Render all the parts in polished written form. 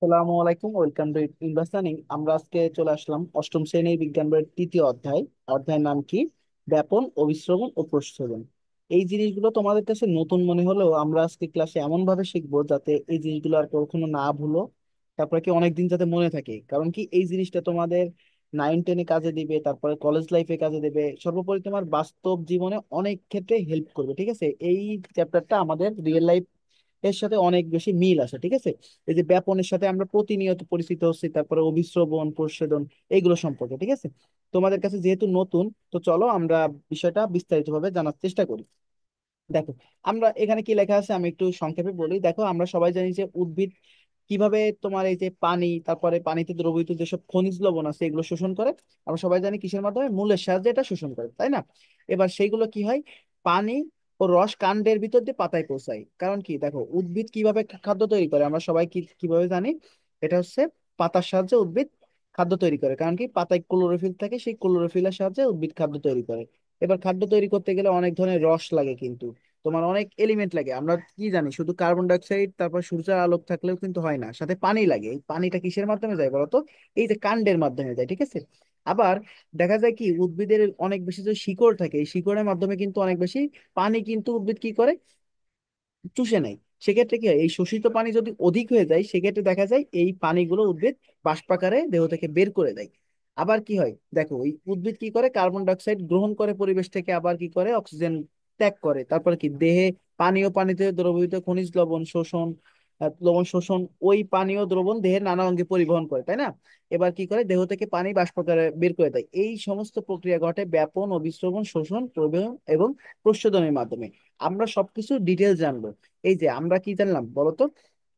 আসসালামু আলাইকুম, welcome to ইনভাস্টারিং। আমরা আজকে চলে আসলাম অষ্টম শ্রেণীর বিজ্ঞান বইয়ের তৃতীয় অধ্যায়। অধ্যায়ের নাম কি? ব্যাপন, অভিস্রবণ ও প্রস্রবণ। এই জিনিসগুলো তোমাদের কাছে নতুন মনে হলেও আমরা আজকে ক্লাসে এমন ভাবে শিখবো যাতে এই জিনিসগুলো আর কখনো না ভুলো। তারপরে কি অনেকদিন যাতে মনে থাকে, কারণ কি এই জিনিসটা তোমাদের 9-10-এ কাজে দিবে, তারপরে কলেজ লাইফে কাজে দেবে, সর্বোপরি তোমার বাস্তব জীবনে অনেক ক্ষেত্রে হেল্প করবে। ঠিক আছে, এই চ্যাপ্টারটা আমাদের রিয়েল লাইফ এর সাথে অনেক বেশি মিল আছে। ঠিক আছে, এই যে ব্যাপনের সাথে আমরা প্রতিনিয়ত পরিচিত হচ্ছি, তারপরে অভিস্রবণ, প্রচ্ছেদন, এইগুলো সম্পর্কে। ঠিক আছে, তোমাদের কাছে যেহেতু নতুন, তো চলো আমরা বিষয়টা বিস্তারিতভাবে জানার চেষ্টা করি। দেখো, আমরা এখানে কি লেখা আছে আমি একটু সংক্ষেপে বলি। দেখো, আমরা সবাই জানি যে উদ্ভিদ কিভাবে তোমার এই যে পানি, তারপরে পানিতে দ্রবীভূত যেসব খনিজ লবণ আছে এগুলো শোষণ করে। আমরা সবাই জানি কিসের মাধ্যমে, মূলের সাহায্যে এটা শোষণ করে, তাই না? এবার সেইগুলো কি হয়, পানি ও রস কাণ্ডের ভিতর দিয়ে পাতায় পৌঁছায়। কারণ কি, দেখো উদ্ভিদ কিভাবে খাদ্য তৈরি করে আমরা সবাই কিভাবে জানি, এটা হচ্ছে পাতার সাহায্যে উদ্ভিদ খাদ্য তৈরি করে। কারণ কি, পাতায় ক্লোরোফিল থাকে, সেই ক্লোরোফিলের সাহায্যে উদ্ভিদ খাদ্য তৈরি করে। এবার খাদ্য তৈরি করতে গেলে অনেক ধরনের রস লাগে, কিন্তু তোমার অনেক এলিমেন্ট লাগে। আমরা কি জানি, শুধু কার্বন ডাইঅক্সাইড তারপর সূর্যের আলোক থাকলেও কিন্তু হয় না, সাথে পানি লাগে। এই পানিটা কিসের মাধ্যমে যায় বলতো? এই যে কাণ্ডের মাধ্যমে যায়। ঠিক আছে, আবার দেখা যায় কি উদ্ভিদের অনেক বেশি যে শিকড় থাকে, এই শিকড়ের মাধ্যমে কিন্তু অনেক বেশি পানি কিন্তু উদ্ভিদ কি করে, চুষে নেয়। সেক্ষেত্রে কি হয়, এই শোষিত পানি যদি অধিক হয়ে যায় সেক্ষেত্রে দেখা যায় এই পানিগুলো উদ্ভিদ বাষ্পাকারে দেহ থেকে বের করে দেয়। আবার কি হয় দেখো, ওই উদ্ভিদ কি করে, কার্বন ডাই অক্সাইড গ্রহণ করে পরিবেশ থেকে, আবার কি করে অক্সিজেন ত্যাগ করে। তারপর কি দেহে পানীয় পানিতে দ্রবীভূত খনিজ লবণ শোষণ, লবণ শোষণ, ওই পানীয় দ্রবণ দেহের নানা অঙ্গে পরিবহন করে, তাই না? এবার কি করে, দেহ থেকে পানি বাষ্পাকারে বের করে দেয়। এই সমস্ত প্রক্রিয়া ঘটে ব্যাপন, অভিস্রবণ, শোষণ, প্রবহন এবং প্রস্বেদনের মাধ্যমে। আমরা সবকিছু ডিটেল জানবো। এই যে আমরা কি জানলাম বলতো,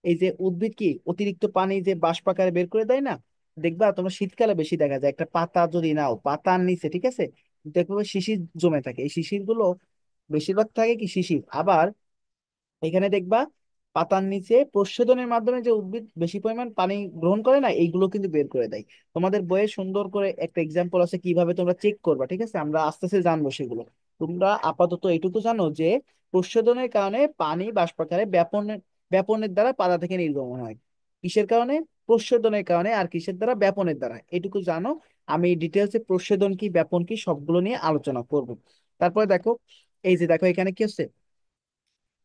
এই যে উদ্ভিদ কি অতিরিক্ত পানি যে বাষ্প আকারে বের করে দেয় না, দেখবা তোমরা শীতকালে বেশি দেখা যায়, একটা পাতা যদি নাও, পাতার নিচে, ঠিক আছে, দেখবে শিশির জমে থাকে। এই শিশির গুলো বেশিরভাগ থাকে কি শিশির। আবার এখানে দেখবা পাতার নিচে প্রস্বেদনের মাধ্যমে যে উদ্ভিদ বেশি পরিমাণ পানি গ্রহণ করে না, এইগুলো কিন্তু বের করে দেয়। তোমাদের বইয়ে সুন্দর করে একটা এক্সাম্পল আছে কিভাবে তোমরা চেক করবা। ঠিক আছে, আমরা আস্তে আস্তে জানবো সেগুলো। তোমরা আপাতত এইটুকু জানো যে প্রস্বেদনের কারণে পানি বাষ্পাকারে ব্যাপনের ব্যাপনের দ্বারা পাতা থেকে নির্গমন হয়। কিসের কারণে? প্রস্বেদনের কারণে। আর কিসের দ্বারা? ব্যাপনের দ্বারা। এটুকু জানো। আমি ডিটেলসে প্রস্বেদন কি, ব্যাপন কি, সবগুলো নিয়ে আলোচনা করব। তারপরে দেখো, এই যে দেখো এখানে কি হচ্ছে,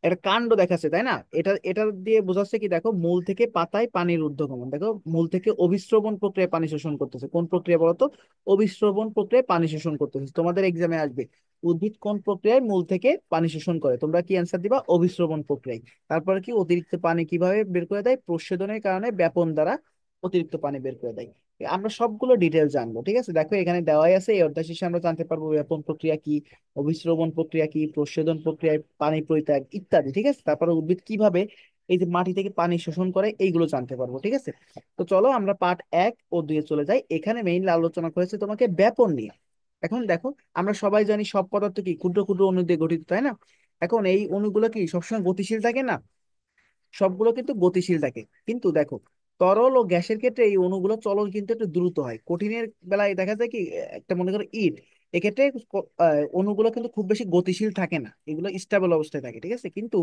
একটা কাণ্ড দেখাচ্ছে, তাই না? এটা এটা দিয়ে বোঝাচ্ছে কি, দেখো মূল থেকে পাতায় পানির ঊর্ধ্বগমন। দেখো মূল থেকে অভিস্রবণ প্রক্রিয়ায় পানি শোষণ করতেছে। কোন প্রক্রিয়া বলতো? অভিস্রবণ প্রক্রিয়ায় পানি শোষণ করতেছে। তোমাদের এক্সামে আসবে উদ্ভিদ কোন প্রক্রিয়ায় মূল থেকে পানি শোষণ করে, তোমরা কি অ্যান্সার দিবা? অভিস্রবণ প্রক্রিয়ায়। তারপরে কি, অতিরিক্ত পানি কিভাবে বের করে দেয়? প্রস্বেদনের কারণে ব্যাপন দ্বারা অতিরিক্ত পানি বের করে দেয়। আমরা সবগুলো ডিটেল জানবো। ঠিক আছে, দেখো এখানে দেওয়াই আছে, এই অধ্যায় শেষে আমরা জানতে পারবো ব্যাপন প্রক্রিয়া কি, অভিস্রবণ প্রক্রিয়া কি, প্রস্বেদন প্রক্রিয়ায় পানি পরিত্যাগ ইত্যাদি। ঠিক আছে, তারপরে উদ্ভিদ কিভাবে এই যে মাটি থেকে পানি শোষণ করে এইগুলো জানতে পারবো। ঠিক আছে, তো চলো আমরা পার্ট 1 ও 2 চলে যাই। এখানে মেইনলি আলোচনা করেছে তোমাকে ব্যাপন নিয়ে। এখন দেখো, আমরা সবাই জানি সব পদার্থ কি ক্ষুদ্র ক্ষুদ্র অণু দিয়ে গঠিত, তাই না? এখন এই অণুগুলো কি সবসময় গতিশীল থাকে না? সবগুলো কিন্তু গতিশীল থাকে, কিন্তু দেখো তরল ও গ্যাসের ক্ষেত্রে এই অণুগুলো চলন কিন্তু একটু দ্রুত হয়। কঠিনের বেলায় দেখা যায় কি, একটা মনে করো ইট, এক্ষেত্রে অণুগুলো কিন্তু খুব বেশি গতিশীল থাকে না, এগুলো স্টেবল অবস্থায় থাকে। ঠিক আছে, কিন্তু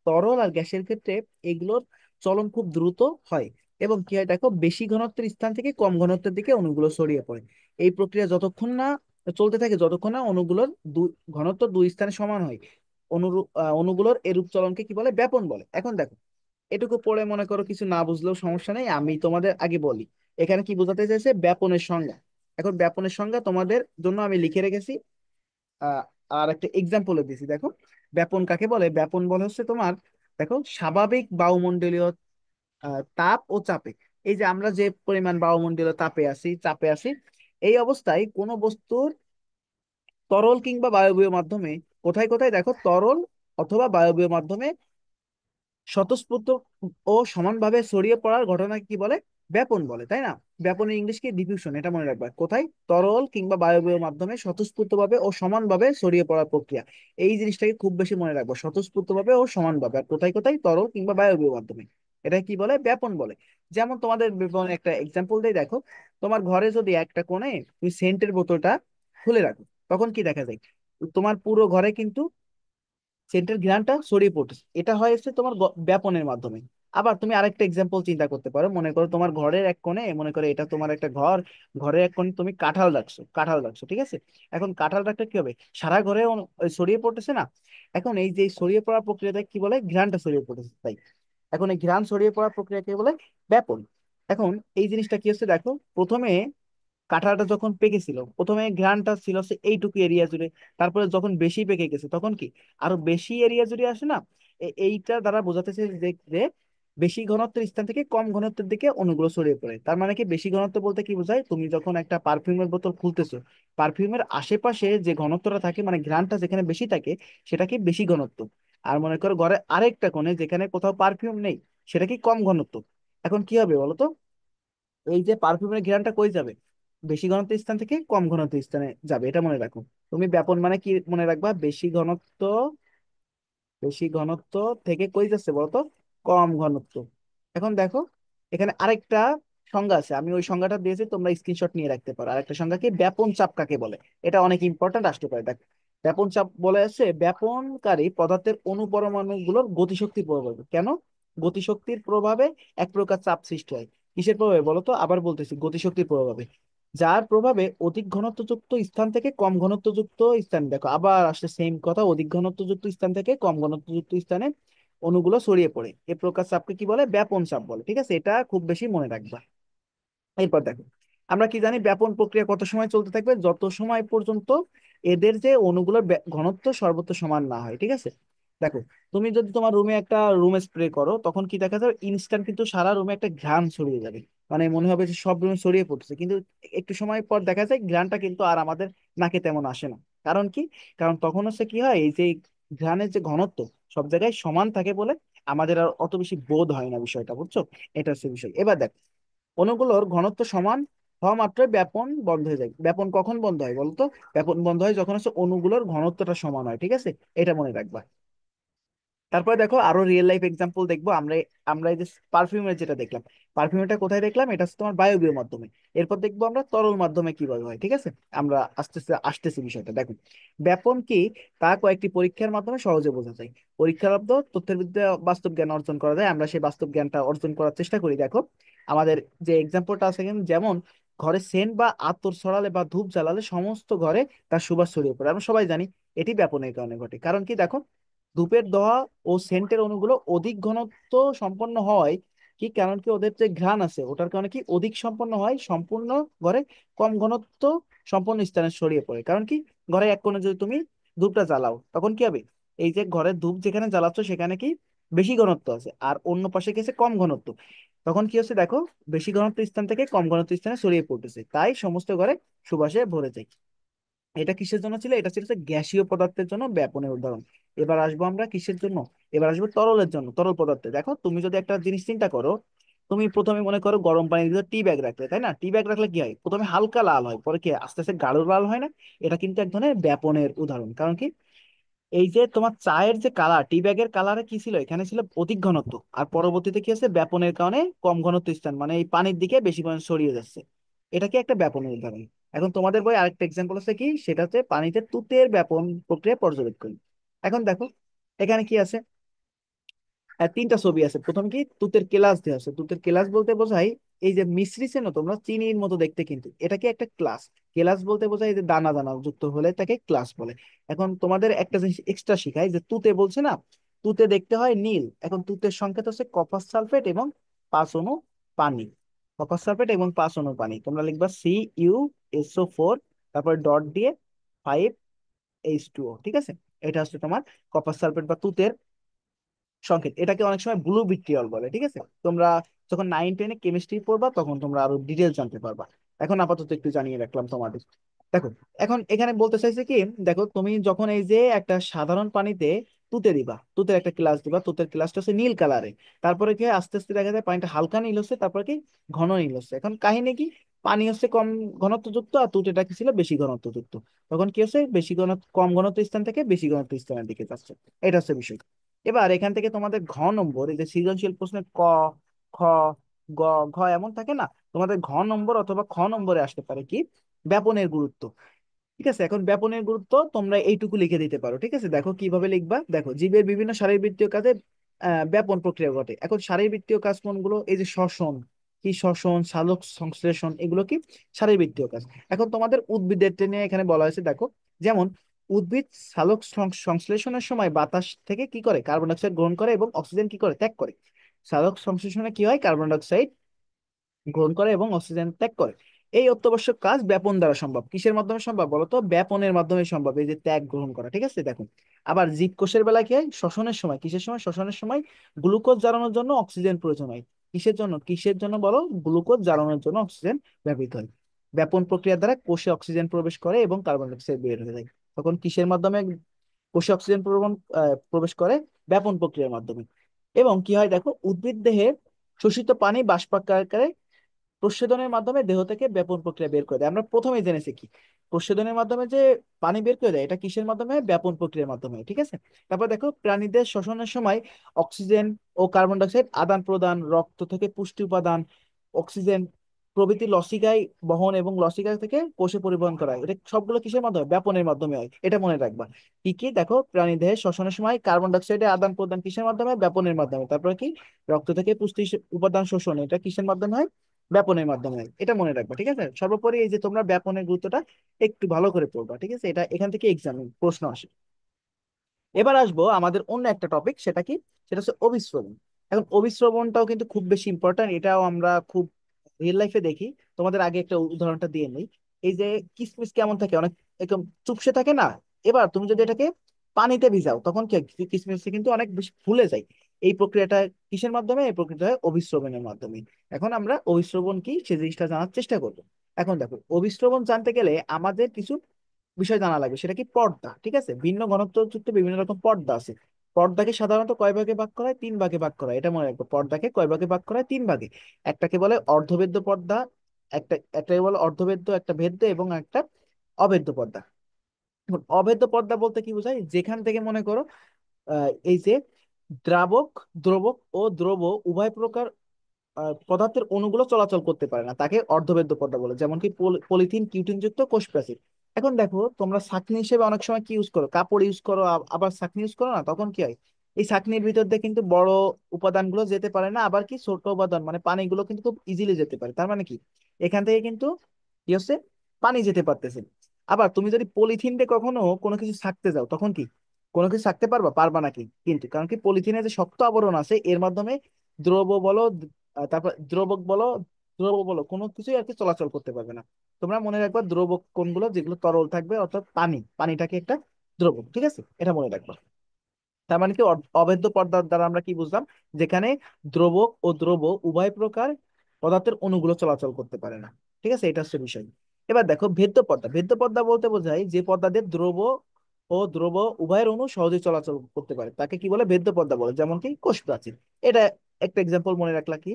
তরল আর গ্যাসের ক্ষেত্রে এগুলোর চলন খুব দ্রুত হয়। এবং কি হয় দেখো, বেশি ঘনত্বের স্থান থেকে কম ঘনত্বের দিকে অণুগুলো ছড়িয়ে পড়ে। এই প্রক্রিয়া যতক্ষণ না চলতে থাকে, যতক্ষণ না অণুগুলোর ঘনত্ব দুই স্থানে সমান হয়, অণুগুলোর এরূপ চলনকে কি বলে? ব্যাপন বলে। এখন দেখো, এটুকু পড়ে মনে করো কিছু না বুঝলেও সমস্যা নেই, আমি তোমাদের আগে বলি এখানে কি বোঝাতে চাইছে ব্যাপনের সংজ্ঞা। এখন ব্যাপনের সংজ্ঞা তোমাদের জন্য আমি লিখে রেখেছি, আহ, আর একটা এক্সাম্পলে দিয়েছি। দেখো ব্যাপন কাকে বলে। ব্যাপন বলে হচ্ছে তোমার, দেখো স্বাভাবিক বায়ুমণ্ডলীয় তাপ ও চাপে, এই যে আমরা যে পরিমাণ বায়ুমণ্ডলীয় তাপে আছি, চাপে আছি, এই অবস্থায় কোনো বস্তুর তরল কিংবা বায়বীয় মাধ্যমে, কোথায় কোথায় দেখো, তরল অথবা বায়বীয় মাধ্যমে স্বতঃস্ফূর্ত ও সমানভাবে ছড়িয়ে পড়ার ঘটনাকে কি বলে? ব্যাপন বলে, তাই না? ব্যাপনের ইংলিশ কি? ডিফিউশন। এটা মনে রাখবা, কোথায়? তরল কিংবা বায়বীয় মাধ্যমে স্বতঃস্ফূর্তভাবে ও সমানভাবে ছড়িয়ে পড়ার প্রক্রিয়া। এই জিনিসটাকে খুব বেশি মনে রাখবো, স্বতঃস্ফূর্তভাবে ও সমানভাবে। আর কোথায় কোথায়? তরল কিংবা বায়বীয় মাধ্যমে। এটা কি বলে? ব্যাপন বলে। যেমন তোমাদের বিবরণে একটা এক্সাম্পল দেই, দেখো তোমার ঘরে যদি একটা কোণে তুমি সেন্টের বোতলটা খুলে রাখো, তখন কি দেখা যায়? তোমার পুরো ঘরে কিন্তু সেন্টের ঘ্রাণটা ছড়িয়ে পড়তেছে। এটা হয়েছে তোমার ব্যাপনের মাধ্যমে। আবার তুমি আরেকটা এক্সাম্পল চিন্তা করতে পারো, মনে করো তোমার ঘরের এক কোণে, মনে করো এটা তোমার একটা ঘর, ঘরের এক কোণে তুমি কাঁঠাল রাখছো, ঠিক আছে। এখন কাঁঠাল রাখলে কি হবে, সারা ঘরে ওই ছড়িয়ে পড়তেছে না। এখন এই যে ছড়িয়ে পড়ার প্রক্রিয়াটা কি বলে, ঘ্রাণটা ছড়িয়ে পড়তেছে, তাই। এখন এই ঘ্রাণ ছড়িয়ে পড়ার প্রক্রিয়াকে বলে ব্যাপন। এখন এই জিনিসটা কি হচ্ছে দেখো, প্রথমে কাঁঠালটা যখন পেকেছিল প্রথমে ঘ্রাণটা ছিল হচ্ছে এইটুকু এরিয়া জুড়ে, তারপরে যখন বেশি পেকে গেছে তখন কি আরো বেশি এরিয়া জুড়ে আসে না। এইটা দ্বারা বোঝাতেছে যে বেশি ঘনত্বের স্থান থেকে কম ঘনত্বের দিকে অণুগুলো ছড়িয়ে পড়ে। তার মানে কি, বেশি ঘনত্ব বলতে কি বোঝায়, তুমি যখন একটা পারফিউমের বোতল খুলতেছো, পারফিউমের আশেপাশে যে ঘনত্বটা থাকে, মানে ঘ্রাণটা যেখানে বেশি থাকে সেটা কি বেশি ঘনত্ব। আর মনে করো ঘরে আরেকটা কোণে যেখানে কোথাও পারফিউম নেই, সেটা কি কম ঘনত্ব। এখন কি হবে বলো তো, এই যে পারফিউমের ঘ্রাণটা কই যাবে, বেশি ঘনত্ব স্থান থেকে কম ঘনত্ব স্থানে যাবে, এটা মনে রাখো। তুমি ব্যাপন মানে কি মনে রাখবা, বেশি ঘনত্ব থেকে কই যাচ্ছে বলতো, কম ঘনত্ব। এখন দেখো এখানে আরেকটা সংজ্ঞা আছে, আমি ওই সংজ্ঞাটা দিয়েছি, তোমরা স্ক্রিনশট নিয়ে রাখতে পারো। আরেকটা সংজ্ঞা কি, ব্যাপন চাপ কাকে বলে, এটা অনেক ইম্পর্ট্যান্ট আসতে পারে। দেখো ব্যাপন চাপ বলে আছে ব্যাপনকারী পদার্থের অণু পরমাণু গুলোর গতিশক্তির প্রভাবে। কেন, গতিশক্তির প্রভাবে এক প্রকার চাপ সৃষ্টি হয়। কিসের প্রভাবে বলতো, আবার বলতেছি, গতিশক্তির প্রভাবে, যার প্রভাবে অধিক ঘনত্বযুক্ত স্থান থেকে কম ঘনত্বযুক্ত স্থান, দেখো আবার আসলে সেম কথা, অধিক ঘনত্বযুক্ত স্থান থেকে কম ঘনত্বযুক্ত স্থানে অণুগুলো ছড়িয়ে পড়ে, এ প্রকার চাপকে কি বলে, ব্যাপন চাপ বলে। ঠিক আছে, এটা খুব বেশি মনে রাখবা। এরপর দেখো, আমরা কি জানি ব্যাপন প্রক্রিয়া কত সময় চলতে থাকবে, যত সময় পর্যন্ত এদের যে অণুগুলোর ঘনত্ব সর্বত্র সমান না হয়। ঠিক আছে, দেখো তুমি যদি তোমার রুমে একটা রুমে স্প্রে করো, তখন কি দেখা যাবে, ইনস্ট্যান্ট কিন্তু সারা রুমে একটা ঘ্রাণ ছড়িয়ে যাবে, মানে মনে হবে যে সব রুমে ছড়িয়ে পড়ছে। কিন্তু একটু সময় পর দেখা যায় ঘ্রাণটা কিন্তু আর আমাদের নাকে তেমন আসে না। কারণ কি, কারণ তখন হচ্ছে কি হয়, এই যে ঘ্রাণের যে ঘনত্ব সব জায়গায় সমান থাকে বলে আমাদের আর অত বেশি বোধ হয় না বিষয়টা, বুঝছো। এটা হচ্ছে বিষয়। এবার দেখ, অণুগুলোর ঘনত্ব সমান হওয়া মাত্রই ব্যাপন বন্ধ হয়ে যায়। ব্যাপন কখন বন্ধ হয় বলতো, ব্যাপন বন্ধ হয় যখন হচ্ছে অণুগুলোর ঘনত্বটা সমান হয়। ঠিক আছে, এটা মনে রাখবা। তারপরে দেখো আরো রিয়েল লাইফ এক্সাম্পল দেখবো আমরা। আমরা এই যে পারফিউমের যেটা দেখলাম, পারফিউমটা কোথায় দেখলাম, এটা হচ্ছে তোমার বায়বীয় মাধ্যমে। এরপর দেখবো আমরা তরল মাধ্যমে কিভাবে হয়। ঠিক আছে, আমরা আস্তে আস্তে আসতেছি বিষয়টা। দেখো ব্যাপন কি, তা কয়েকটি পরীক্ষার মাধ্যমে সহজে বোঝা যায়। পরীক্ষালব্ধ তথ্যের বিরুদ্ধে বাস্তব জ্ঞান অর্জন করা যায়, আমরা সেই বাস্তব জ্ঞানটা অর্জন করার চেষ্টা করি। দেখো আমাদের যে এক্সাম্পলটা আছে এখানে, যেমন ঘরে সেন্ট বা আতর ছড়ালে বা ধূপ জ্বালালে সমস্ত ঘরে তার সুবাস ছড়িয়ে পড়ে, আমরা সবাই জানি এটি ব্যাপনের কারণে ঘটে। কারণ কি, দেখো ধূপের ধোঁয়া ও সেন্টের অণুগুলো অধিক ঘনত্ব সম্পন্ন হয়, কি কারণ কি, ওদের যে ঘ্রাণ আছে ওটার কারণে কি অধিক সম্পন্ন হয়, সম্পূর্ণ ঘরে কম ঘনত্ব সম্পন্ন স্থানে ছড়িয়ে পড়ে। কারণ কি, ঘরে এক কোণে যদি তুমি ধূপটা জ্বালাও, তখন কি হবে, এই যে ঘরের ধূপ যেখানে জ্বালাচ্ছ সেখানে কি বেশি ঘনত্ব আছে, আর অন্য পাশে গেছে কম ঘনত্ব। তখন কি হচ্ছে দেখো, বেশি ঘনত্ব স্থান থেকে কম ঘনত্ব স্থানে ছড়িয়ে পড়তেছে, তাই সমস্ত ঘরে সুবাসে ভরে যায়। এটা কিসের জন্য ছিল, এটা ছিল হচ্ছে গ্যাসীয় পদার্থের জন্য ব্যাপনের উদাহরণ। এবার আসবো আমরা কিসের জন্য, এবার আসবো তরলের জন্য, তরল পদার্থে। দেখো তুমি যদি একটা জিনিস চিন্তা করো, তুমি প্রথমে মনে করো গরম পানির ভিতরে টি ব্যাগ রাখলে, তাই না, টি ব্যাগ রাখলে কি হয়, প্রথমে হালকা লাল হয়, পরে কি আস্তে আস্তে গাঢ় লাল হয় না। এটা কিন্তু এক ধরনের ব্যাপনের উদাহরণ। কারণ কি, এই যে তোমার চায়ের যে কালার, টি ব্যাগের কালারে কি ছিল, এখানে ছিল অধিক ঘনত্ব, আর পরবর্তীতে কি আছে, ব্যাপনের কারণে কম ঘনত্ব স্থান, মানে এই পানির দিকে বেশি পরিমাণে ছড়িয়ে যাচ্ছে। এটা কি একটা ব্যাপনের উদাহরণ। এখন তোমাদের বই আরেকটা এক্সাম্পল আছে কি, সেটা হচ্ছে পানিতে তুতের ব্যাপন প্রক্রিয়া পর্যবেক্ষণ। এখন দেখো এখানে কি আছে, তিনটা ছবি আছে। প্রথম কি, তুতের কেলাস দেওয়া আছে, তুতের কেলাস বলতে বোঝায় এই যে মিশ্রি চেনো তোমরা, চিনির মতো দেখতে, কিন্তু এটা কি একটা ক্লাস। কেলাস বলতে বোঝায় এই যে দানা দানা যুক্ত হলে তাকে ক্লাস বলে। এখন তোমাদের একটা জিনিস এক্সট্রা শিখাই, যে তুতে বলছে না, তুতে দেখতে হয় নীল। এখন তুতের সংকেত হচ্ছে কপার সালফেট এবং 5 অণু পানি। কপার সালফেট এবং 5 অণু পানি, তোমরা লিখবা CuSO4, তারপর ডট দিয়ে 5H2O। ঠিক আছে, এটা হচ্ছে তোমার কপার সালফেট বা তুতের সংকেত। এটাকে অনেক সময় ব্লু ভিট্রিয়ল বলে। ঠিক আছে, তোমরা যখন 9-10-এ কেমিস্ট্রি পড়বা তখন তোমরা আরো ডিটেলস জানতে পারবা। এখন আপাতত একটু জানিয়ে রাখলাম তোমাদের। দেখো এখন এখানে বলতে চাইছে কি, দেখো তুমি যখন এই যে একটা সাধারণ পানিতে তুতে দিবা, তুতের একটা ক্লাস দিবা, তুতের ক্লাসটা হচ্ছে নীল কালারে, তারপরে কি হয়, আস্তে আস্তে দেখা যায় পানিটা হালকা নীল হচ্ছে, তারপরে কি ঘন নীল হচ্ছে। এখন কাহিনী কি, পানি হচ্ছে কম ঘনত্বযুক্ত আর তুতেটা কি ছিল বেশি ঘনত্বযুক্ত। তখন কি হচ্ছে, বেশি ঘনত্ব কম ঘনত্ব স্থান থেকে বেশি ঘনত্ব স্থানের দিকে যাচ্ছে। এটা হচ্ছে বিষয়। এবার এখান থেকে তোমাদের ঘ নম্বর, এই যে সৃজনশীল প্রশ্নে ক, খ, গ, ঘ এমন থাকে না, তোমাদের ঘ নম্বর অথবা খ নম্বরে আসতে পারে কি, ব্যাপনের গুরুত্ব। ঠিক আছে, এখন ব্যাপনের গুরুত্ব তোমরা এইটুকু লিখে দিতে পারো। ঠিক আছে, দেখো কিভাবে লিখবা, দেখো জীবের বিভিন্ন শারীরবৃত্তীয় কাজে ব্যাপন প্রক্রিয়া ঘটে। এখন শারীরবৃত্তীয় কাজ কোনগুলো? এই যে শ্বসন, কি শ্বসন, সালোক সংশ্লেষণ, এগুলো কি শারীরবৃত্তীয় কাজ। এখন তোমাদের উদ্ভিদের নিয়ে এখানে বলা হয়েছে, দেখো যেমন উদ্ভিদ সালোক সংশ্লেষণের সময় বাতাস থেকে কি করে, কার্বন ডাই অক্সাইড গ্রহণ করে এবং অক্সিজেন কি করে, ত্যাগ করে। সালোক সংশ্লেষণে কি হয়, কার্বন ডাই অক্সাইড গ্রহণ করে এবং অক্সিজেন ত্যাগ করে। এই অত্যাবশ্যক কাজ ব্যাপন দ্বারা সম্ভব। কিসের মাধ্যমে সম্ভব বলতো? ব্যাপনের মাধ্যমে সম্ভব, এই যে ত্যাগ গ্রহণ করা, ঠিক আছে। দেখুন, আবার জীবকোষের বেলায় কি হয়, শ্বসনের সময়, কিসের সময়, শ্বসনের সময় গ্লুকোজ জ্বালানোর জন্য অক্সিজেন প্রয়োজন হয়। কিসের জন্য, কিসের জন্য বলো? গ্লুকোজ জ্বালানোর জন্য অক্সিজেন ব্যবহৃত হয়। ব্যাপন প্রক্রিয়ার দ্বারা কোষে অক্সিজেন প্রবেশ করে এবং কার্বন ডাই অক্সাইড বের হয়ে যায়। তখন কিসের মাধ্যমে কোষে অক্সিজেন প্রবেশ করে? ব্যাপন প্রক্রিয়ার মাধ্যমে। এবং কি হয় দেখো, উদ্ভিদ দেহে শোষিত পানি বাষ্পাকারে প্রস্বেদনের মাধ্যমে দেহ থেকে ব্যাপন প্রক্রিয়া বের করে দেয়। আমরা প্রথমেই জেনেছি কি, প্রস্বেদনের মাধ্যমে যে পানি বের করে দেয়, এটা কিসের মাধ্যমে? ব্যাপন প্রক্রিয়ার মাধ্যমে, ঠিক আছে। তারপর দেখো, প্রাণীদের শ্বসনের সময় অক্সিজেন ও কার্বন ডাই অক্সাইড আদান প্রদান, রক্ত থেকে পুষ্টি উপাদান, অক্সিজেন প্রভৃতি লসিকায় বহন এবং লসিকা থেকে কোষে পরিবহন করা হয়। এটা সবগুলো কিসের মাধ্যমে? ব্যাপনের মাধ্যমে হয়, এটা মনে রাখবা। কি কি দেখো, প্রাণীদেহের শ্বসনের সময় কার্বন ডাই অক্সাইডের আদান প্রদান কিসের মাধ্যমে? ব্যাপনের মাধ্যমে। তারপরে কি, রক্ত থেকে পুষ্টি উপাদান শোষণ, এটা কিসের মাধ্যমে হয়? ব্যাপনের মাধ্যমে হয়। এটা মনে রাখবা, ঠিক আছে। সর্বোপরি এই যে তোমরা ব্যাপনের গুরুত্বটা একটু ভালো করে পড়বা, ঠিক আছে। এটা এখান থেকে এক্সাম প্রশ্ন আসে। এবার আসবো আমাদের অন্য একটা টপিক, সেটা কি, সেটা হচ্ছে অভিশ্রবণ। এখন অভিশ্রবণটাও কিন্তু খুব বেশি ইম্পর্ট্যান্ট, এটাও আমরা খুব রিয়েল লাইফে দেখি। তোমাদের আগে একটা উদাহরণটা দিয়ে নেই। এই যে কিসমিস কেমন থাকে, অনেক একদম চুপসে থাকে না? এবার তুমি যদি এটাকে পানিতে ভিজাও, তখন কি হয়? কিসমিস কিন্তু অনেক বেশি ফুলে যায়। এই প্রক্রিয়াটা কিসের মাধ্যমে? এই প্রক্রিয়াটা হয় অভিশ্রবণের মাধ্যমে। এখন আমরা অভিশ্রবণ কি সেই জিনিসটা জানার চেষ্টা করবো। এখন দেখো, অভিশ্রবণ জানতে গেলে আমাদের কিছু বিষয় জানা লাগবে। সেটা কি, পর্দা, ঠিক আছে। ভিন্ন ঘনত্বযুক্ত বিভিন্ন রকম পর্দা আছে। পর্দাকে সাধারণত কয় ভাগে ভাগ করা হয়? তিন ভাগে ভাগ করা হয়, এটা মনে রাখবো। পর্দাকে কয় ভাগে ভাগ করা হয়? তিন ভাগে। একটাকে বলে অর্ধবেদ্য পর্দা, একটাকে বলে অর্ধবেদ্য, একটা ভেদ্য এবং একটা অভেদ্য পর্দা। এখন অভেদ্য পর্দা বলতে কি বোঝায়? যেখান থেকে মনে করো এই যে দ্রাবক, দ্রবক ও দ্রব উভয় প্রকার পদার্থের অণুগুলো চলাচল করতে পারে না, তাকে অর্ধবেদ্য পর্দা বলে। যেমন কি পলিথিন, কিউটিন যুক্ত কোষ প্রাচীর। এখন দেখো, তোমরা ছাঁকনি হিসেবে অনেক সময় কি ইউজ করো, কাপড় ইউজ করো, আবার ছাঁকনি ইউজ করো না, তখন কি হয়? এই ছাঁকনির ভিতর দিয়ে কিন্তু বড় উপাদানগুলো যেতে পারে না, আবার কি ছোট উপাদান মানে পানিগুলো কিন্তু খুব ইজিলি যেতে পারে। তার মানে কি, এখান থেকে কিন্তু কি হচ্ছে, পানি যেতে পারতেছে। আবার তুমি যদি পলিথিন দিয়ে কখনো কোনো কিছু ছাকতে যাও, তখন কি কোনো কিছু ছাকতে পারবা? পারবা নাকি? কিন্তু কারণ কি, পলিথিনের যে শক্ত আবরণ আছে, এর মাধ্যমে দ্রব বলো, তারপর দ্রবক বলো, দ্রব বলো, কোনো কিছুই আর কি চলাচল করতে পারবে না। তোমরা মনে রাখবা দ্রবক কোনগুলো, যেগুলো তরল থাকবে, অর্থাৎ পানি, পানিটাকে একটা দ্রবক, ঠিক আছে, এটা মনে রাখবা। তার মানে কি, অভেদ্য পদার্থ দ্বারা আমরা কি বুঝলাম? যেখানে দ্রবক ও দ্রব উভয় প্রকার পদার্থের অণুগুলো চলাচল করতে পারে না, ঠিক আছে, এটা হচ্ছে বিষয়। এবার দেখো, ভেদ্য পর্দা। ভেদ্য পর্দা বলতে বোঝায় যে পদার্থের দ্রব ও দ্রব উভয়ের অণু সহজে চলাচল করতে পারে, তাকে কি বলে? ভেদ্য পর্দা বলে। যেমন কি কোষ প্রাচীর, এটা একটা এক্সাম্পল মনে রাখলা কি,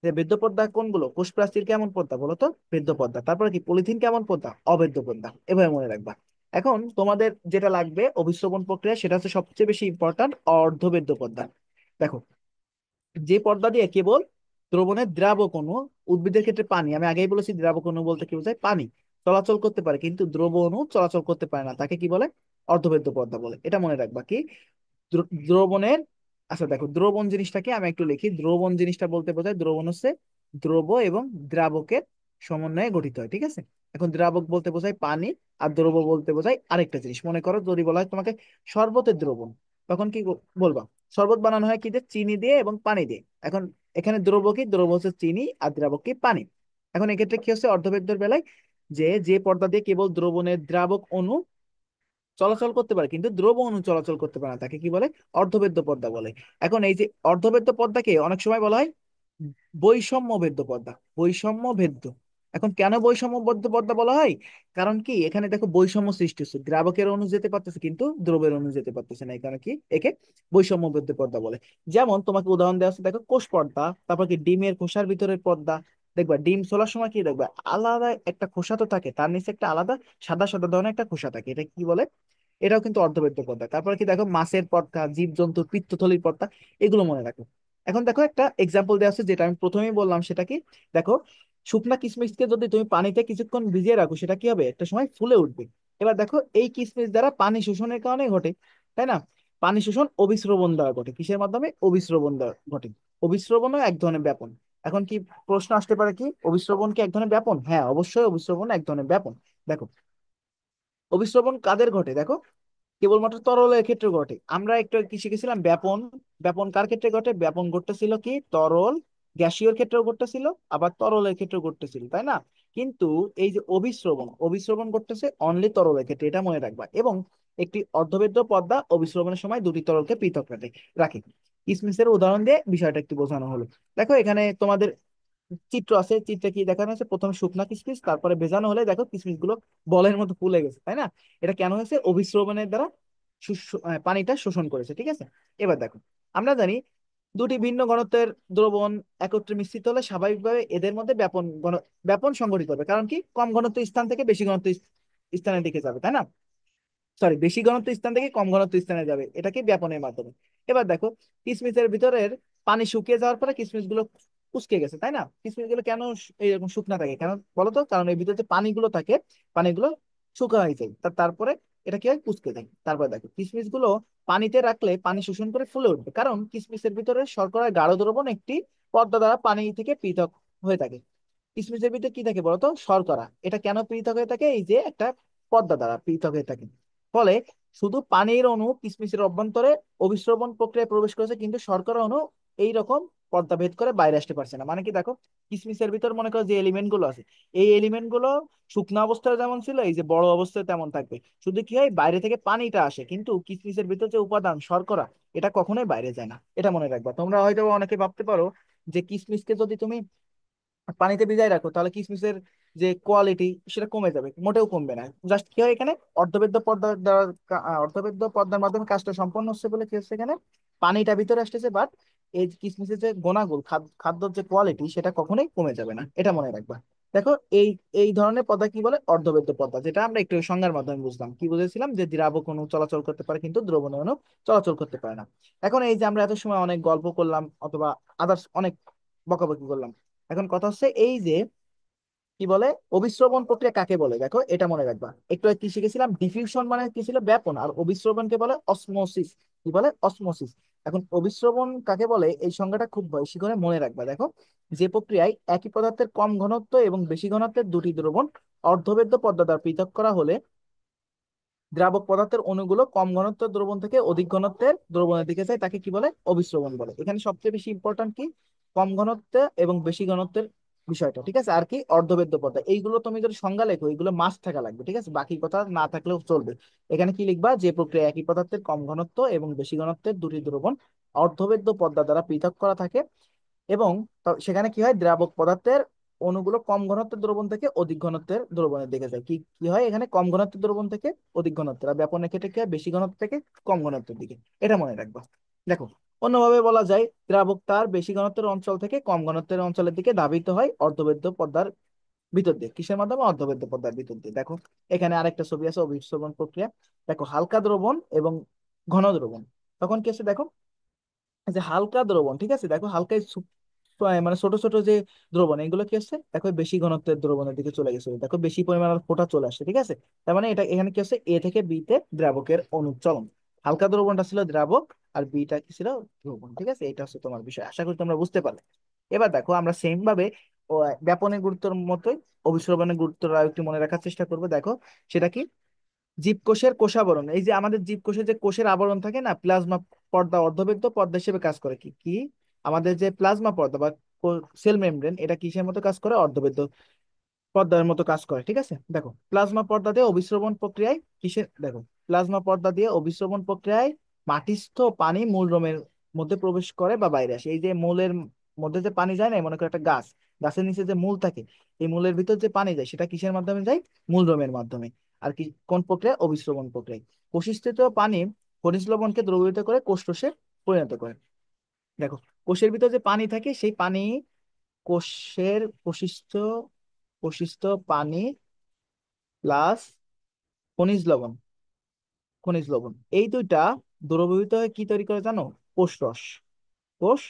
যে ভেদ্য পর্দা কোনগুলো? কোষ প্রাচীর কেমন পর্দা বলো তো? ভেদ্য পর্দা। তারপরে কি, পলিথিন কেমন পর্দা? অভেদ্য পর্দা। এভাবে মনে রাখবা। এখন তোমাদের যেটা লাগবে অভিশ্রবণ প্রক্রিয়া, সেটা হচ্ছে সবচেয়ে বেশি ইম্পর্ট্যান্ট, অর্ধবেদ্য পর্দা। দেখো, যে পর্দা দিয়ে কেবল দ্রবণের দ্রাবক অণু, উদ্ভিদের ক্ষেত্রে পানি, আমি আগেই বলেছি দ্রাবক অণু বলতে কি বোঝায়, পানি চলাচল করতে পারে, কিন্তু দ্রব অণু চলাচল করতে পারে না, তাকে কি বলে? অর্ধবেদ্য পর্দা বলে। এটা মনে রাখবা কি, দ্রবণের, আচ্ছা দেখো, দ্রবণ জিনিসটাকে আমি একটু লিখি। দ্রবণ জিনিসটা বলতে বোঝায়, দ্রবণ হচ্ছে দ্রব এবং দ্রাবকের সমন্বয়ে গঠিত হয়, ঠিক আছে। এখন দ্রাবক বলতে বোঝায় পানি, আর দ্রব বলতে বোঝায় আরেকটা জিনিস। মনে করো যদি বলা হয় তোমাকে শরবতের দ্রবণ, তখন কি বলবা? শরবত বানানো হয় কি দিয়ে? চিনি দিয়ে এবং পানি দিয়ে। এখন এখানে দ্রব কি? দ্রব হচ্ছে চিনি, আর দ্রাবক কি? পানি। এখন এক্ষেত্রে কি হচ্ছে অর্ধবেদ্যর বেলায়, যে যে পর্দা দিয়ে কেবল দ্রবণের দ্রাবক অণু চলাচল করতে পারে কিন্তু দ্রব অণু চলাচল করতে পারে না, তাকে কি বলে? অর্ধবেদ্য পর্দা বলে। এখন এই যে অর্ধবেদ্য পর্দাকে অনেক সময় বলা হয় বৈষম্য ভেদ্য পর্দা, বৈষম্য ভেদ্য। এখন কেন বৈষম্যবদ্ধ পর্দা বলা হয়? কারণ কি, এখানে দেখো বৈষম্য সৃষ্টি হচ্ছে, দ্রাবকের অণু যেতে পারতেছে কিন্তু দ্রবের অণু যেতে পারতেছে না, এই কারণে কি একে বৈষম্যবদ্ধ পর্দা বলে। যেমন তোমাকে উদাহরণ দেওয়া আছে, দেখো কোষ পর্দা, তারপর কি ডিমের খোসার ভিতরের পর্দা। দেখবা ডিম ছোলার সময় কি দেখবা, আলাদা একটা খোসা তো থাকে, তার নিচে একটা আলাদা সাদা সাদা ধরনের একটা খোসা থাকে, এটা কি বলে? এটাও কিন্তু অর্ধবেদ্য পর্দা। তারপরে কি দেখো, মাছের পর্দা, জীবজন্তুর পিত্তথলির পর্দা, এগুলো মনে রাখো। এখন দেখো, একটা এক্সাম্পল দেওয়া আছে যেটা আমি প্রথমেই বললাম, সেটা কি, দেখো শুকনা কিশমিশকে যদি তুমি পানিতে কিছুক্ষণ ভিজিয়ে রাখো, সেটা কি হবে? একটা সময় ফুলে উঠবে। এবার দেখো, এই কিশমিশ দ্বারা পানি শোষণের কারণে ঘটে, তাই না? পানি শোষণ অভিস্রবণ দ্বারা ঘটে। কিসের মাধ্যমে? অভিস্রবণ দ্বারা ঘটে। অভিস্রবণও এক ধরনের ব্যাপন। এখন কি প্রশ্ন আসতে পারে, কি অভিস্রবণ কি এক ধরনের ব্যাপন? হ্যাঁ, অবশ্যই অভিস্রবণ এক ধরনের ব্যাপন। দেখো, অভিস্রবণ কাদের ঘটে? দেখো, কেবলমাত্র তরলের ক্ষেত্রে ঘটে। আমরা একটু কি শিখেছিলাম? ব্যাপন। ব্যাপন কার ক্ষেত্রে ঘটে? ব্যাপন ঘটতেছিল কি তরল, গ্যাসীয় ক্ষেত্রেও ঘটতেছিল, আবার তরলের ক্ষেত্রেও ঘটতেছিল, তাই না? কিন্তু এই যে অভিস্রবণ, অভিস্রবণ ঘটতেছে অনলি তরলের ক্ষেত্রে, এটা মনে রাখবা। এবং একটি অর্ধবেদ্য পর্দা অভিস্রবণের সময় দুটি তরলকে পৃথক রাখে রাখে কিসমিসের উদাহরণ দিয়ে বিষয়টা একটু বোঝানো হলো। দেখো এখানে তোমাদের চিত্র আছে, চিত্রে কি দেখানো হয়েছে? প্রথমে শুকনা কিসমিস, তারপরে ভেজানো হলে দেখো কিসমিস গুলো বলের মতো ফুলে গেছে, তাই না? এটা কেন হয়েছে? অভিস্রবণের দ্বারা পানিটা শোষণ করেছে, ঠিক আছে। এবার দেখো, আমরা জানি দুটি ভিন্ন ঘনত্বের দ্রবণ একত্রে মিশ্রিত হলে স্বাভাবিকভাবে এদের মধ্যে ব্যাপন সংঘটিত হবে। কারণ কি? কম ঘনত্ব স্থান থেকে বেশি ঘনত্ব স্থানের দিকে যাবে, তাই না? সরি, বেশি ঘনত্ব স্থান থেকে কম ঘনত্ব স্থানে যাবে, এটাকে ব্যাপনের মাধ্যমে। এবার দেখো, কিসমিসের ভিতরের পানি শুকিয়ে যাওয়ার পরে কিসমিস গুলো কুঁচকে গেছে, তাই না? কিসমিস গুলো কেন এইরকম শুকনা থাকে? কেন বলতো? কারণ এর ভিতরে যে পানিগুলো থাকে, পানিগুলো শুকা হয়ে যায়, তারপরে এটা কি হয়? কুঁচকে যায়। তারপরে দেখো, কিসমিস গুলো পানিতে রাখলে পানি শোষণ করে ফুলে উঠবে, কারণ কিসমিসের ভিতরে শর্করার গাঢ় দ্রবণ একটি পর্দা দ্বারা পানি থেকে পৃথক হয়ে থাকে। কিসমিসের ভিতরে কি থাকে বলতো? শর্করা। এটা কেন পৃথক হয়ে থাকে? এই যে একটা পর্দা দ্বারা পৃথক হয়ে থাকে। ফলে শুধু পানির অণু কিসমিসের অভ্যন্তরে অভিস্রবণ প্রক্রিয়ায় প্রবেশ করেছে, কিন্তু শর্করা অণু এইরকম পর্দা ভেদ করে বাইরে আসতে পারছে না। মানে কি? দেখো, কিসমিসের ভিতর মনে করো যে এলিমেন্ট গুলো আছে, এই এলিমেন্ট গুলো শুকনো অবস্থায় যেমন ছিল, এই যে বড় অবস্থায় তেমন থাকবে। শুধু কি হয়? বাইরে থেকে পানিটা আসে, কিন্তু কিসমিসের ভিতর যে উপাদান শর্করা, এটা কখনোই বাইরে যায় না। এটা মনে রাখবা। তোমরা হয়তো অনেকে ভাবতে পারো যে কিসমিসকে যদি তুমি পানিতে ভিজাই রাখো তাহলে কিসমিসের যে কোয়ালিটি সেটা কমে যাবে। মোটেও কমবে না। জাস্ট কি হয় এখানে? অর্ধবেদ্য পর্দার দ্বারা অর্ধবেদ্য পর্দার মাধ্যমে কাজটা সম্পন্ন হচ্ছে বলে কি হচ্ছে এখানে? পানিটা ভিতরে আসতেছে, বাট এই কিসমিসের যে গুণাগুণ, খাদ্যর যে কোয়ালিটি, সেটা কখনোই কমে যাবে না। এটা মনে রাখবা। দেখো, এই এই ধরনের পর্দা কি বলে? অর্ধবেদ্য পর্দা। যেটা আমরা একটু সংজ্ঞার মাধ্যমে বুঝলাম। কি বুঝেছিলাম? যে দ্রাবক অণু চলাচল করতে পারে কিন্তু দ্রবণীয় অণু চলাচল করতে পারে না। এখন এই যে আমরা এত সময় অনেক গল্প করলাম অথবা আদার্স অনেক বকাবকি করলাম, এখন কথা হচ্ছে এই যে কি বলে অভিস্রবণ প্রক্রিয়া কাকে বলে? দেখো, এটা মনে রাখবা। একটু আগে কি শিখেছিলাম? ডিফিউশন মানে কি ছিল? ব্যাপন। আর অভিস্রবণকে বলে অসমোসিস। কি বলে? অসমোসিস। এখন অভিস্রবণ কাকে বলে এই সংজ্ঞাটা খুব বেশি করে মনে রাখবা। দেখো, যে প্রক্রিয়ায় একই পদার্থের কম ঘনত্ব এবং বেশি ঘনত্বের দুটি দ্রবণ অর্ধবেদ্য পর্দা দ্বারা পৃথক করা হলে দ্রাবক পদার্থের অণুগুলো কম ঘনত্বের দ্রবণ থেকে অধিক ঘনত্বের দ্রবণের দিকে যায়, তাকে কি বলে? অভিস্রবণ বলে। এখানে সবচেয়ে বেশি ইম্পর্ট্যান্ট কি? কম ঘনত্ব এবং বেশি ঘনত্বের বিষয়টা, ঠিক আছে। আর কি? অর্ধবেদ্য পদার্থ। এইগুলো তুমি যদি সংজ্ঞা লেখো, এইগুলো মাস্ট থাকা লাগবে, ঠিক আছে। বাকি কথা না থাকলেও চলবে। এখানে কি লিখবা? যে প্রক্রিয়া একই পদার্থের কম ঘনত্ব এবং বেশি ঘনত্বের দুটি দ্রবণ অর্ধবেদ্য পর্দা দ্বারা পৃথক করা থাকে, এবং সেখানে কি হয়? দ্রাবক পদার্থের অণুগুলো কম ঘনত্বের দ্রবণ থেকে অধিক ঘনত্বের দ্রবণের দিকে যায়। কি কি হয় এখানে? কম ঘনত্বের দ্রবণ থেকে অধিক ঘনত্বের। আর ব্যাপনের ক্ষেত্রে কি হয়? বেশি ঘনত্ব থেকে কম ঘনত্বের দিকে। এটা মনে রাখবা। দেখো, অন্যভাবে বলা যায়, দ্রাবক তার বেশি ঘনত্বের অঞ্চল থেকে কম ঘনত্বের অঞ্চলের দিকে ধাবিত হয় অর্ধবেদ্য পর্দার ভিতর দিয়ে। কিসের মাধ্যমে? অর্ধবেদ্য পর্দার ভিতর দিয়ে। দেখো, এখানে আরেকটা ছবি আছে অভিস্রবণ প্রক্রিয়া। দেখো, হালকা দ্রবণ এবং ঘন দ্রবণ। তখন কি আছে? দেখো, এই যে হালকা দ্রবণ, ঠিক আছে, দেখো হালকা মানে ছোট ছোট যে দ্রবণ, এগুলো কি হচ্ছে? দেখো বেশি ঘনত্বের দ্রবণের দিকে চলে গেছে, দেখো বেশি পরিমাণ ফোঁটা চলে আসছে, ঠিক আছে। তার মানে এটা এখানে কি হচ্ছে? এ থেকে বি তে দ্রাবকের অনুচলন। হালকা দ্রবণটা ছিল দ্রাবক, আর বিটা কি ছিল? দ্রবণ, ঠিক আছে। এটা হচ্ছে তোমার বিষয়। আশা করি তোমরা বুঝতে পারলে। এবার দেখো, আমরা সেম ভাবে ও ব্যাপনের গুরুত্বের মতোই অভিস্রবণের গুরুত্ব আর একটু মনে রাখার চেষ্টা করবো। দেখো, সেটা কি? জীবকোষের কোষাবরণ। এই যে আমাদের জীবকোষের যে কোষের আবরণ থাকে না, প্লাজমা পর্দা অর্ধবেদ্য পর্দা হিসেবে কাজ করে। কি কি আমাদের যে প্লাজমা পর্দা বা সেল মেমব্রেন, এটা কিসের মতো কাজ করে? অর্ধবেদ্য পর্দার মতো কাজ করে, ঠিক আছে। দেখো, প্লাজমা পর্দা দিয়ে অভিস্রবণ প্রক্রিয়ায় কিসের দেখো প্লাজমা পর্দা দিয়ে অভিস্রবণ প্রক্রিয়ায় মাটিস্থ পানি মূলরোমের মধ্যে প্রবেশ করে বা বাইরে আসে। এই যে মূলের মধ্যে যে পানি যায় না, মনে করো একটা গাছ, গাছের নিচে যে মূল থাকে, এই মূলের ভিতর যে পানি যায় সেটা কিসের মাধ্যমে যায়? মূলরোমের মাধ্যমে। আর কি কোন প্রক্রিয়া? অভিস্রবণ প্রক্রিয়ায়। কোষিস্থিত পানি খনিজ লবণকে দ্রবীভূত করে কোষরসে পরিণত করে। দেখো, কোষের ভিতর যে পানি থাকে, সেই পানি কোষের প্রশিষ্ট পানি প্লাস খনিজ লবণ, খনিজ লবণ এই দুইটা দ্রবীভূত হয়ে কি তৈরি করে জানো? কোষ রস। কোষ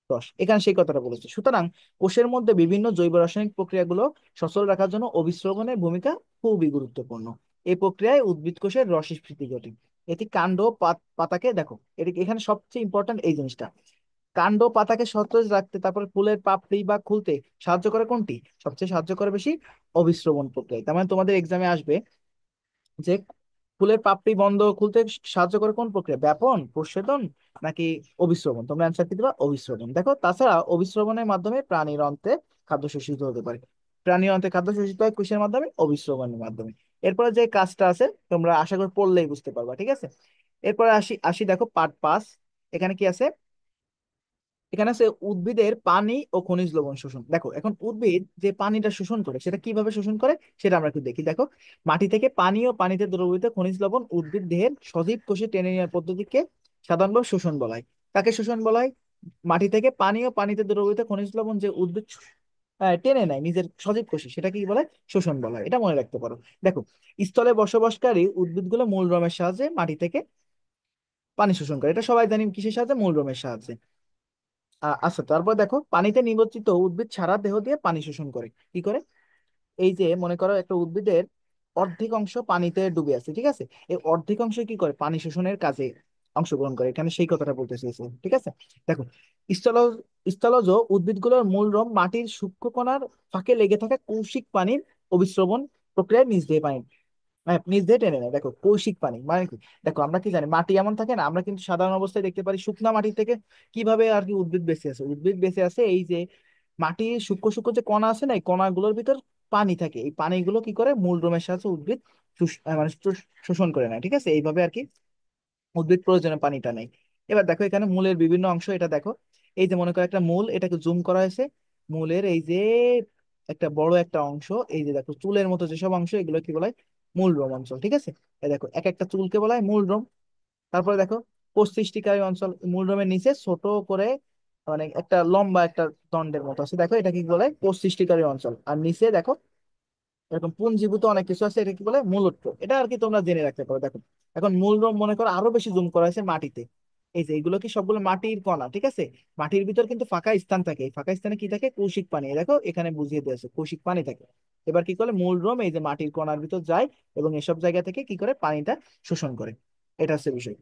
রস। এখানে সেই কথাটা বলেছে। সুতরাং কোষের মধ্যে বিভিন্ন জৈব রাসায়নিক প্রক্রিয়াগুলো সচল রাখার জন্য অভিস্রবণের ভূমিকা খুবই গুরুত্বপূর্ণ। এই প্রক্রিয়ায় উদ্ভিদ কোষের রস স্ফীতি ঘটে। এটি কাণ্ড পাতাকে দেখো, এটি এখানে সবচেয়ে ইম্পর্টেন্ট এই জিনিসটা, কাণ্ড পাতাকে সতেজ রাখতে, তারপরে ফুলের পাপড়ি বা খুলতে সাহায্য করে কোনটি? সবচেয়ে সাহায্য করে বেশি অবিশ্রবণ প্রক্রিয়া। তার মানে তোমাদের এক্সামে আসবে যে ফুলের পাপড়ি বন্ধ খুলতে সাহায্য করে কোন প্রক্রিয়া, ব্যাপন, প্রচ্ছেদন, নাকি অভিস্রবণ? তোমরা অ্যান্সার কি দিবা? অভিস্রবণ। দেখো তাছাড়া অভিস্রবণের মাধ্যমে প্রাণীর অন্ত্রে খাদ্য শোষিত হতে পারে। প্রাণীর অন্ত্রে খাদ্য শোষিত হয় কিসের মাধ্যমে? অভিস্রবণের মাধ্যমে। এরপরে যে কাজটা আছে তোমরা আশা করি পড়লেই বুঝতে পারবা, ঠিক আছে। এরপরে আসি আসি দেখো পার্ট 5। এখানে কি আছে? এখানে আছে উদ্ভিদের পানি ও খনিজ লবণ শোষণ। দেখো এখন উদ্ভিদ যে পানিটা শোষণ করে সেটা কিভাবে শোষণ করে সেটা আমরা একটু দেখি। দেখো, মাটি থেকে পানি ও পানিতে দ্রবীভূত খনিজ লবণ উদ্ভিদ দেহের সজীব কোষে টেনে নেওয়ার পদ্ধতিকে সাধারণভাবে শোষণ বলা হয়। কাকে শোষণ বলা হয়? মাটি থেকে পানি ও পানিতে দ্রবীভূত খনিজ লবণ যে উদ্ভিদ টেনে নেয় নিজের সজীব কোষে, সেটা কি বলে? শোষণ বলা হয়। এটা মনে রাখতে পারো। দেখো, স্থলে বসবাসকারী উদ্ভিদগুলো মূল রমের সাহায্যে মাটি থেকে পানি শোষণ করে, এটা সবাই জানি কিসের সাহায্যে? মূল রমের সাহায্যে। আচ্ছা, তারপর দেখো পানিতে নিমজ্জিত উদ্ভিদ ছাড়া দেহ দিয়ে পানি শোষণ করে কি করে? এই যে মনে করো একটা উদ্ভিদের অর্ধেক অংশ পানিতে ডুবে আছে, ঠিক আছে, এই অর্ধেক অংশ কি করে? পানি শোষণের কাজে অংশগ্রহণ করে, এখানে সেই কথাটা বলতে চেয়েছে, ঠিক আছে। দেখো, স্থল স্থলজ উদ্ভিদগুলোর মূল রোম মাটির সূক্ষ্ম কণার ফাঁকে লেগে থাকা কৌশিক পানির অবিশ্রবণ প্রক্রিয়ায় নিচ দিয়ে পানি, হ্যাঁ, নিচ দিয়ে টেনে নেয়। দেখো কৌশিক পানি মানে কি? দেখো আমরা কি জানি, মাটি এমন থাকে না, আমরা কিন্তু সাধারণ অবস্থায় দেখতে পারি শুকনা মাটি থেকে কিভাবে আর কি উদ্ভিদ বেঁচে আছে। উদ্ভিদ বেঁচে আছে এই যে মাটির সূক্ষ্ম সূক্ষ্ম যে কণা আছে না, এই কণাগুলোর ভিতর পানি থাকে, এই পানিগুলো কি করে? মূল রোমের সাহায্যে উদ্ভিদ মানে শোষণ করে নেয়, ঠিক আছে, এইভাবে আর কি উদ্ভিদ প্রয়োজনে পানিটা নেয়। এবার দেখো এখানে মূলের বিভিন্ন অংশ, এটা দেখো, এই যে মনে করো একটা মূল, এটাকে জুম করা হয়েছে। মূলের এই যে একটা বড় একটা অংশ, এই যে দেখো চুলের মতো যেসব অংশ, এগুলো কি বলা হয়? মূল রোম অঞ্চল, ঠিক আছে। এই দেখো এক একটা চুলকে বলা হয় মূল রোম। তারপরে দেখো কোষ সৃষ্টিকারী অঞ্চল, মূল রোমের নিচে ছোট করে মানে একটা লম্বা একটা দণ্ডের মতো আছে, দেখো এটা কি বলে? কোষ সৃষ্টিকারী অঞ্চল। আর নিচে দেখো এরকম পুঞ্জীভূত অনেক কিছু আছে, এটা কি বলে? মূলত্ব। এটা আর কি তোমরা জেনে রাখতে পারো। দেখো এখন মূল রোম মনে করো আরো বেশি জুম করা হয়েছে মাটিতে, এই যে এগুলো কি সবগুলো মাটির কণা, ঠিক আছে। মাটির ভিতর কিন্তু ফাঁকা স্থান থাকে, এই ফাঁকা স্থানে কি থাকে? কৌশিক পানি। এই দেখো এখানে বুঝিয়ে দিয়েছে কৌশিক পানি থাকে। এবার কি করে মূল রোম এই যে মাটির কণার ভিতর যায় এবং এসব জায়গা থেকে কি করে? পানিটা শোষণ করে। এটা হচ্ছে বিষয়।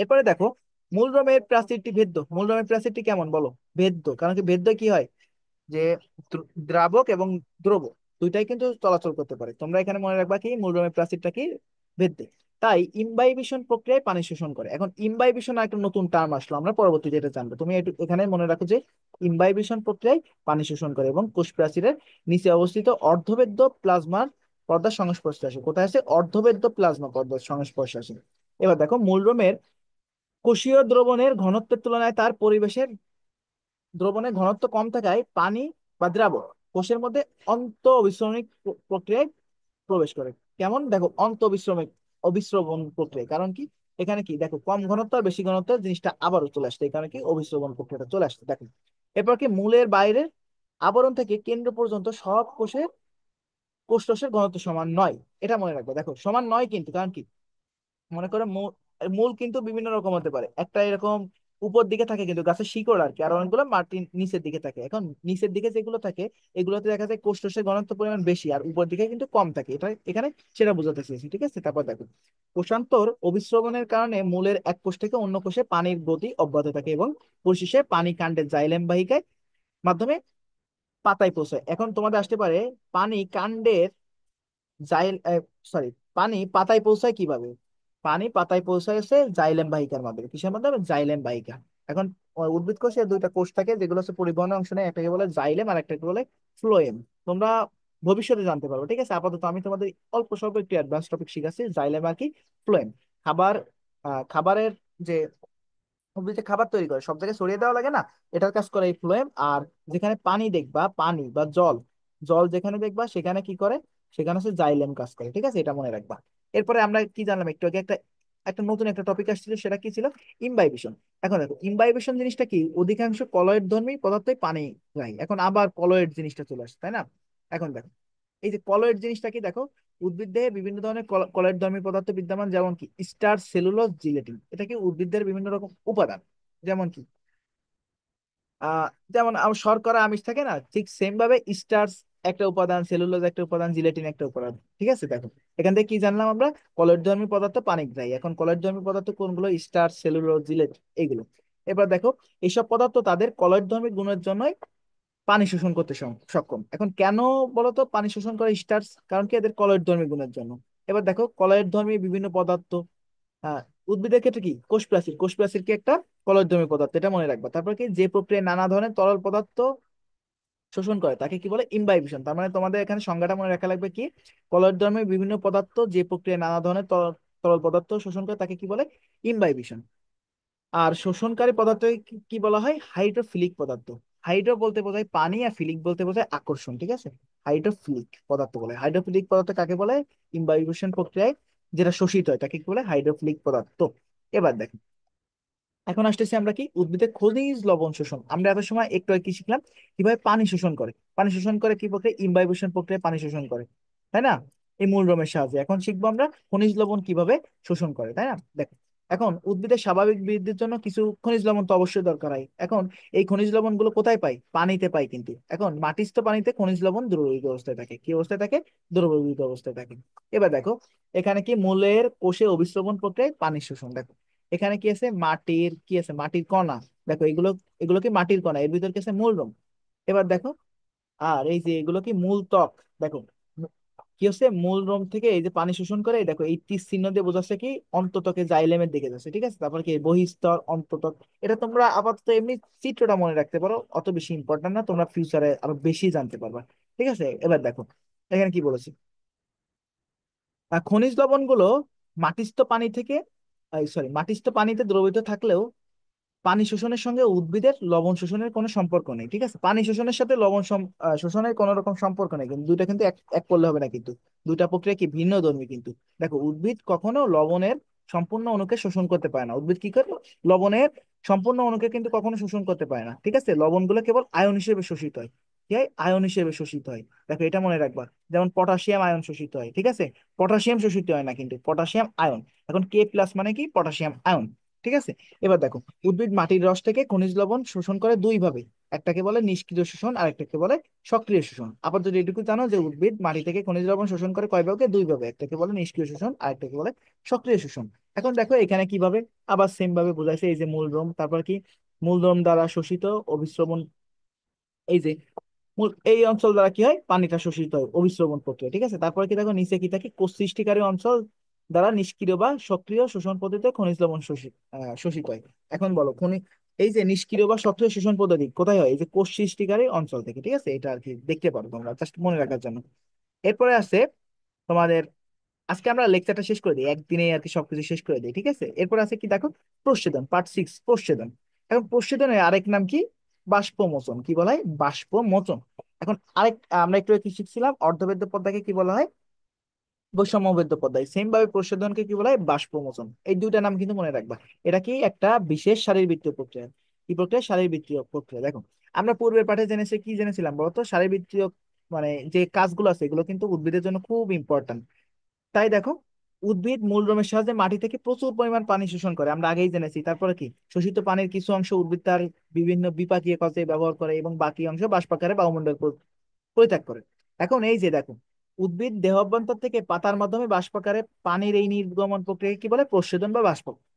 এরপরে দেখো মূল রোমের প্রাচীরটি ভেদ্য। মূল রোমের প্রাচীরটি কেমন বলো? ভেদ্য। কারণ কি ভেদ্য কি হয়? যে দ্রাবক এবং দ্রব দুইটাই কিন্তু চলাচল করতে পারে। তোমরা এখানে মনে রাখবা কি মূলরোমের প্রাচীরটা কি? ভেদ্যে। তাই ইমবাইবেশন প্রক্রিয়ায় পানি শোষণ করে। এখন ইমবাইবেশন একটা নতুন টার্ম আসলো, আমরা পরবর্তীতে এটা জানবো। তুমি এখানে মনে রাখো যে ইমবাইবেশন প্রক্রিয়ায় পানি শোষণ করে এবং কোষ প্রাচীরের নিচে অবস্থিত অর্ধবেদ্য প্লাজমার পর্দার সংস্পর্শে আসে। কোথায় আছে? অর্ধবেদ্য প্লাজমা পর্দার সংস্পর্শে আসে। এবার দেখো মূলরোমের কোষীয় দ্রবণের ঘনত্বের তুলনায় তার পরিবেশের দ্রবণের ঘনত্ব কম থাকায় পানি বা দ্রাবক কোষের মধ্যে অন্ত অবিশ্রমিক প্রক্রিয়ায় প্রবেশ করে। কেমন? দেখো অন্ত অবিশ্রমিক অবিশ্রবণ প্রক্রিয়া। কারণ কি? এখানে কি দেখো কম ঘনত্ব আর বেশি ঘনত্ব জিনিসটা আবারও চলে আসছে, এখানে কি অবিশ্রবণ প্রক্রিয়াটা চলে আসছে। দেখো এরপর কি মূলের বাইরের আবরণ থেকে কেন্দ্র পর্যন্ত সব কোষের কোষরসের ঘনত্ব সমান নয়। এটা মনে রাখবে। দেখো সমান নয় কিন্তু, কারণ কি? মনে করো মূল মূল কিন্তু বিভিন্ন রকম হতে পারে। একটা এরকম উপর দিকে থাকে কিন্তু গাছের শিকড় আর কি, আর অনেকগুলো মাটির নিচের দিকে থাকে। এখন নিচের দিকে যেগুলো থাকে এগুলোতে দেখা যায় কোষরসের ঘনত্ব পরিমাণ বেশি, আর উপর দিকে কিন্তু কম থাকে। এটা এখানে সেটা বোঝাতে চেয়েছি, ঠিক আছে। তারপর দেখো কোষান্তর অভিস্রবণের কারণে মূলের এক কোষ থেকে অন্য কোষে পানির গতি অব্যাহত থাকে এবং পরিশেষে পানি কাণ্ডের জাইলেম বাহিকায় মাধ্যমে পাতায় পৌঁছায়। এখন তোমাদের আসতে পারে পানি কাণ্ডের জাইল সরি পানি পাতায় পৌঁছায় কিভাবে? পানি পাতায় পৌঁছাইছে জাইলেম বাহিকার মাধ্যমে। কিসের মাধ্যমে? জাইলেম বাহিকা। এখন উদ্ভিদ কোষে দুইটা কোষ থাকে যেগুলো হচ্ছে পরিবহনে অংশ নেয়, একটাকে বলে জাইলেম আর একটাকে বলে ফ্লোয়েম। তোমরা ভবিষ্যতে জানতে পারবে, ঠিক আছে। আপাতত আমি তোমাদের অল্প স্বল্প একটু অ্যাডভান্স টপিক শিখাচ্ছি, জাইলেম আর কি ফ্লোয়েম। খাবার খাবারের যে উদ্ভিদে খাবার তৈরি করে সব জায়গায় ছড়িয়ে দেওয়া লাগে না, এটার কাজ করে এই ফ্লোয়েম। আর যেখানে পানি দেখবা, পানি বা জল, জল যেখানে দেখবা সেখানে কি করে? সেখানে হচ্ছে জাইলেম কাজ করে, ঠিক আছে, এটা মনে রাখবা। এরপরে আমরা কি জানলাম একটু আগে? একটা একটা নতুন একটা টপিক আসছিল, সেটা কি ছিল? ইমবাইবেশন। এখন দেখো ইমবাইবেশন জিনিসটা কি? অধিকাংশ কলয়েড ধর্মী পদার্থই পানি গ্রাহী। এখন আবার কলয়েড জিনিসটা চলে আসছে, তাই না? এখন দেখো এই যে কলয়েড জিনিসটা কি, দেখো উদ্ভিদ দেহে বিভিন্ন ধরনের কলয়েড ধর্মী পদার্থ বিদ্যমান, যেমন কি স্টার সেলুলোজ জিলেটিন। এটা কি উদ্ভিদের বিভিন্ন রকম উপাদান। যেমন কি আহ যেমন শর্করা আমিষ থাকে না, ঠিক সেম ভাবে স্টার্চ একটা উপাদান, সেলুলোজ একটা উপাদান, জিলেটিন একটা উপাদান। ঠিক আছে, দেখো এখান থেকে কি জানলাম আমরা? কলোইডধর্মী পদার্থ পানিগ্রাহী। এখন কলোইডধর্মী পদার্থ কোনগুলো? স্টার্চ, সেলুলোজ, জিলেট, এইগুলো। এবার দেখো, এইসব পদার্থ তাদের কলোইডধর্মী গুণের জন্যই পানি শোষণ করতে সক্ষম। এখন কেন বলতো পানি শোষণ করে স্টার্চ? কারণ কি, এদের কলোইডধর্মী গুণের জন্য। এবার দেখো, কলোইডধর্মী বিভিন্ন পদার্থ, হ্যাঁ, উদ্ভিদের ক্ষেত্রে কি কোষ প্রাচীর, কোষ প্রাচীর কি একটা কলোইডধর্মী পদার্থ, এটা মনে রাখবা। তারপর কি, যে প্রক্রিয়ায় নানা ধরনের তরল পদার্থ শোষণ করে তাকে কি বলে? ইমবাইবিশন। তার মানে তোমাদের এখানে সংজ্ঞাটা মনে রাখা লাগবে কি, কলোইডধর্মী বিভিন্ন পদার্থ যে প্রক্রিয়ায় নানা ধরনের তরল পদার্থ শোষণ করে তাকে কি বলে? ইমবাইবিশন। আর শোষণকারী পদার্থ কি কি বলা হয়? হাইড্রোফিলিক পদার্থ। হাইড্রো বলতে বোঝায় পানি, আর ফিলিক বলতে বোঝায় আকর্ষণ। ঠিক আছে, হাইড্রোফিলিক পদার্থ বলে। হাইড্রোফিলিক পদার্থ কাকে বলে? ইমবাইবেশন প্রক্রিয়ায় যেটা শোষিত হয় তাকে কি বলে? হাইড্রোফিলিক পদার্থ। এবার দেখো, এখন আসতেছি আমরা কি, উদ্ভিদের খনিজ লবণ শোষণ। আমরা এত সময় একটু আগে কি শিখলাম? কিভাবে পানি শোষণ করে। পানি শোষণ করে কি প্রক্রিয়া? ইমবাইবেশন প্রক্রিয়ায় পানি শোষণ করে, তাই না? এই মূল রোমের সাহায্যে। এখন শিখবো আমরা খনিজ লবণ কিভাবে শোষণ করে, তাই না? দেখো, এখন উদ্ভিদের স্বাভাবিক বৃদ্ধির জন্য কিছু খনিজ লবণ তো অবশ্যই দরকার হয়। এখন এই খনিজ লবণ গুলো কোথায় পাই? পানিতে পাই। কিন্তু এখন মাটিস্থ পানিতে খনিজ লবণ দ্রবীভূত অবস্থায় থাকে। কি অবস্থায় থাকে? দ্রবীভূত অবস্থায় থাকে। এবার দেখো, এখানে কি মূলের কোষে অভিস্রবণ প্রক্রিয়ায় পানি শোষণ। দেখো এখানে কি আছে? মাটির কি আছে? মাটির কণা। দেখো এগুলো, এগুলো কি মাটির কণা, এর ভিতর কি আছে? মূল রোম। এবার দেখো, আর এই যে এগুলো কি মূল ত্বক। দেখো কি হচ্ছে, মূল রোম থেকে এই যে পানি শোষণ করে, এই দেখো এই তীর চিহ্ন দিয়ে বোঝাচ্ছে কি অন্ততকে জাইলেমের দিকে যাচ্ছে। ঠিক আছে, তারপর কি বহিস্তর, অন্ততক। এটা তোমরা আপাতত এমনি চিত্রটা মনে রাখতে পারো, অত বেশি ইম্পর্টেন্ট না, তোমরা ফিউচারে আরো বেশি জানতে পারবা। ঠিক আছে, এবার দেখো এখানে কি বলেছি। খনিজ লবণ গুলো মাটিস্থ পানি থেকে, সরি, মাটিস্থ পানিতে দ্রবীভূত থাকলেও পানি শোষণের সঙ্গে উদ্ভিদের লবণ শোষণের কোনো সম্পর্ক নেই। ঠিক আছে, পানি শোষণের সাথে লবণ শোষণের কোনো রকম সম্পর্ক নেই। কিন্তু দুইটা কিন্তু এক এক করলে হবে না, কিন্তু দুইটা প্রক্রিয়া কি ভিন্ন ধর্মী। কিন্তু দেখো, উদ্ভিদ কখনো লবণের সম্পূর্ণ অণুকে শোষণ করতে পারে না। উদ্ভিদ কি করে? লবণের সম্পূর্ণ অণুকে কিন্তু কখনো শোষণ করতে পারে না। ঠিক আছে, লবণগুলো কেবল আয়ন হিসেবে শোষিত হয়। কি হয়? আয়ন হিসেবে শোষিত হয়। দেখো এটা মনে রাখবা। যেমন পটাশিয়াম আয়ন শোষিত হয়। ঠিক আছে, পটাশিয়াম শোষিত হয় না, কিন্তু পটাশিয়াম আয়ন। এখন কে প্লাস মানে কি? Potassium ion. ঠিক আছে, এবার দেখো, উদ্ভিদ মাটির রস থেকে খনিজ লবণ শোষণ করে দুই ভাবে। একটাকে বলে নিষ্ক্রিয় শোষণ, আর একটাকে বলে সক্রিয় শোষণ। আবার যদি এটুকু জানো যে উদ্ভিদ মাটি থেকে খনিজ লবণ শোষণ করে কয় ভাবে? দুই ভাবে। একটাকে বলে নিষ্ক্রিয় শোষণ, আর একটাকে বলে সক্রিয় শোষণ। এখন দেখো এখানে কিভাবে আবার সেম ভাবে বোঝাইছে। এই যে মূল রোম, তারপর কি মূল রোম দ্বারা শোষিত অভিস্রবণ। এই যে মূল এই অঞ্চল দ্বারা কি হয়? পানিটা শোষিত হয়, অভিস্রবণ প্রক্রিয়া। ঠিক আছে, তারপরে কি দেখো নিচে কি থাকে? কোষ সৃষ্টিকারী অঞ্চল দ্বারা নিষ্ক্রিয় বা সক্রিয় শোষণ পদ্ধতিতে খনিজ লবণ শোষিত হয়। এখন বলো এই যে নিষ্ক্রিয় বা সক্রিয় শোষণ পদ্ধতি কোথায় হয়? এই যে কোষ সৃষ্টিকারী অঞ্চল থেকে। ঠিক আছে, এটা আর কি দেখতে পারো তোমরা, জাস্ট মনে রাখার জন্য। এরপরে আছে তোমাদের, আজকে আমরা লেকচারটা শেষ করে দিই, একদিনে আর কি সবকিছু শেষ করে দিই। ঠিক আছে, এরপর আছে কি দেখো, প্রচ্ছেদন, পার্ট 6, প্রচ্ছেদন। এখন প্রচ্ছেদনের আরেক নাম কি? বাষ্পমোচন। কি বলা হয়? বাষ্পমোচন। এখন আরেক, আমরা একটু কি শিখছিলাম, অর্ধবেদ্য পদ্মাকে কি বলা হয়? বৈষম্যবেদ্য পদ্মায়। সেম ভাবে প্রচ্ছেদনকে কি বলা হয়? বাষ্পমোচন। এই দুইটা নাম কিন্তু মনে রাখবা। এটা কি একটা বিশেষ শারীরবৃত্তীয় প্রক্রিয়া। কি প্রক্রিয়া? শারীরবৃত্তীয় প্রক্রিয়া। দেখো আমরা পূর্বের পাঠে জেনেছি, কি জেনেছিলাম বলতো? শারীরবৃত্তীয় মানে যে কাজগুলো আছে এগুলো কিন্তু উদ্ভিদের জন্য খুব ইম্পর্টেন্ট। তাই দেখো, উদ্ভিদ মূল রোমের সাহায্যে মাটি থেকে প্রচুর পরিমাণ পানি শোষণ করে, আমরা আগেই জেনেছি। তারপরে কি, শোষিত পানির কিছু অংশ উদ্ভিদ তার বিভিন্ন বিপাকীয় কাজে ব্যবহার করে, এবং বাকি অংশ বাষ্পাকারে বায়ুমণ্ডল পরিত্যাগ করে। এখন এই যে দেখো, উদ্ভিদ দেহ অভ্যন্তর থেকে পাতার মাধ্যমে বাষ্পাকারে পানির এই নির্গমন প্রক্রিয়া কি বলে? প্রস্বেদন বা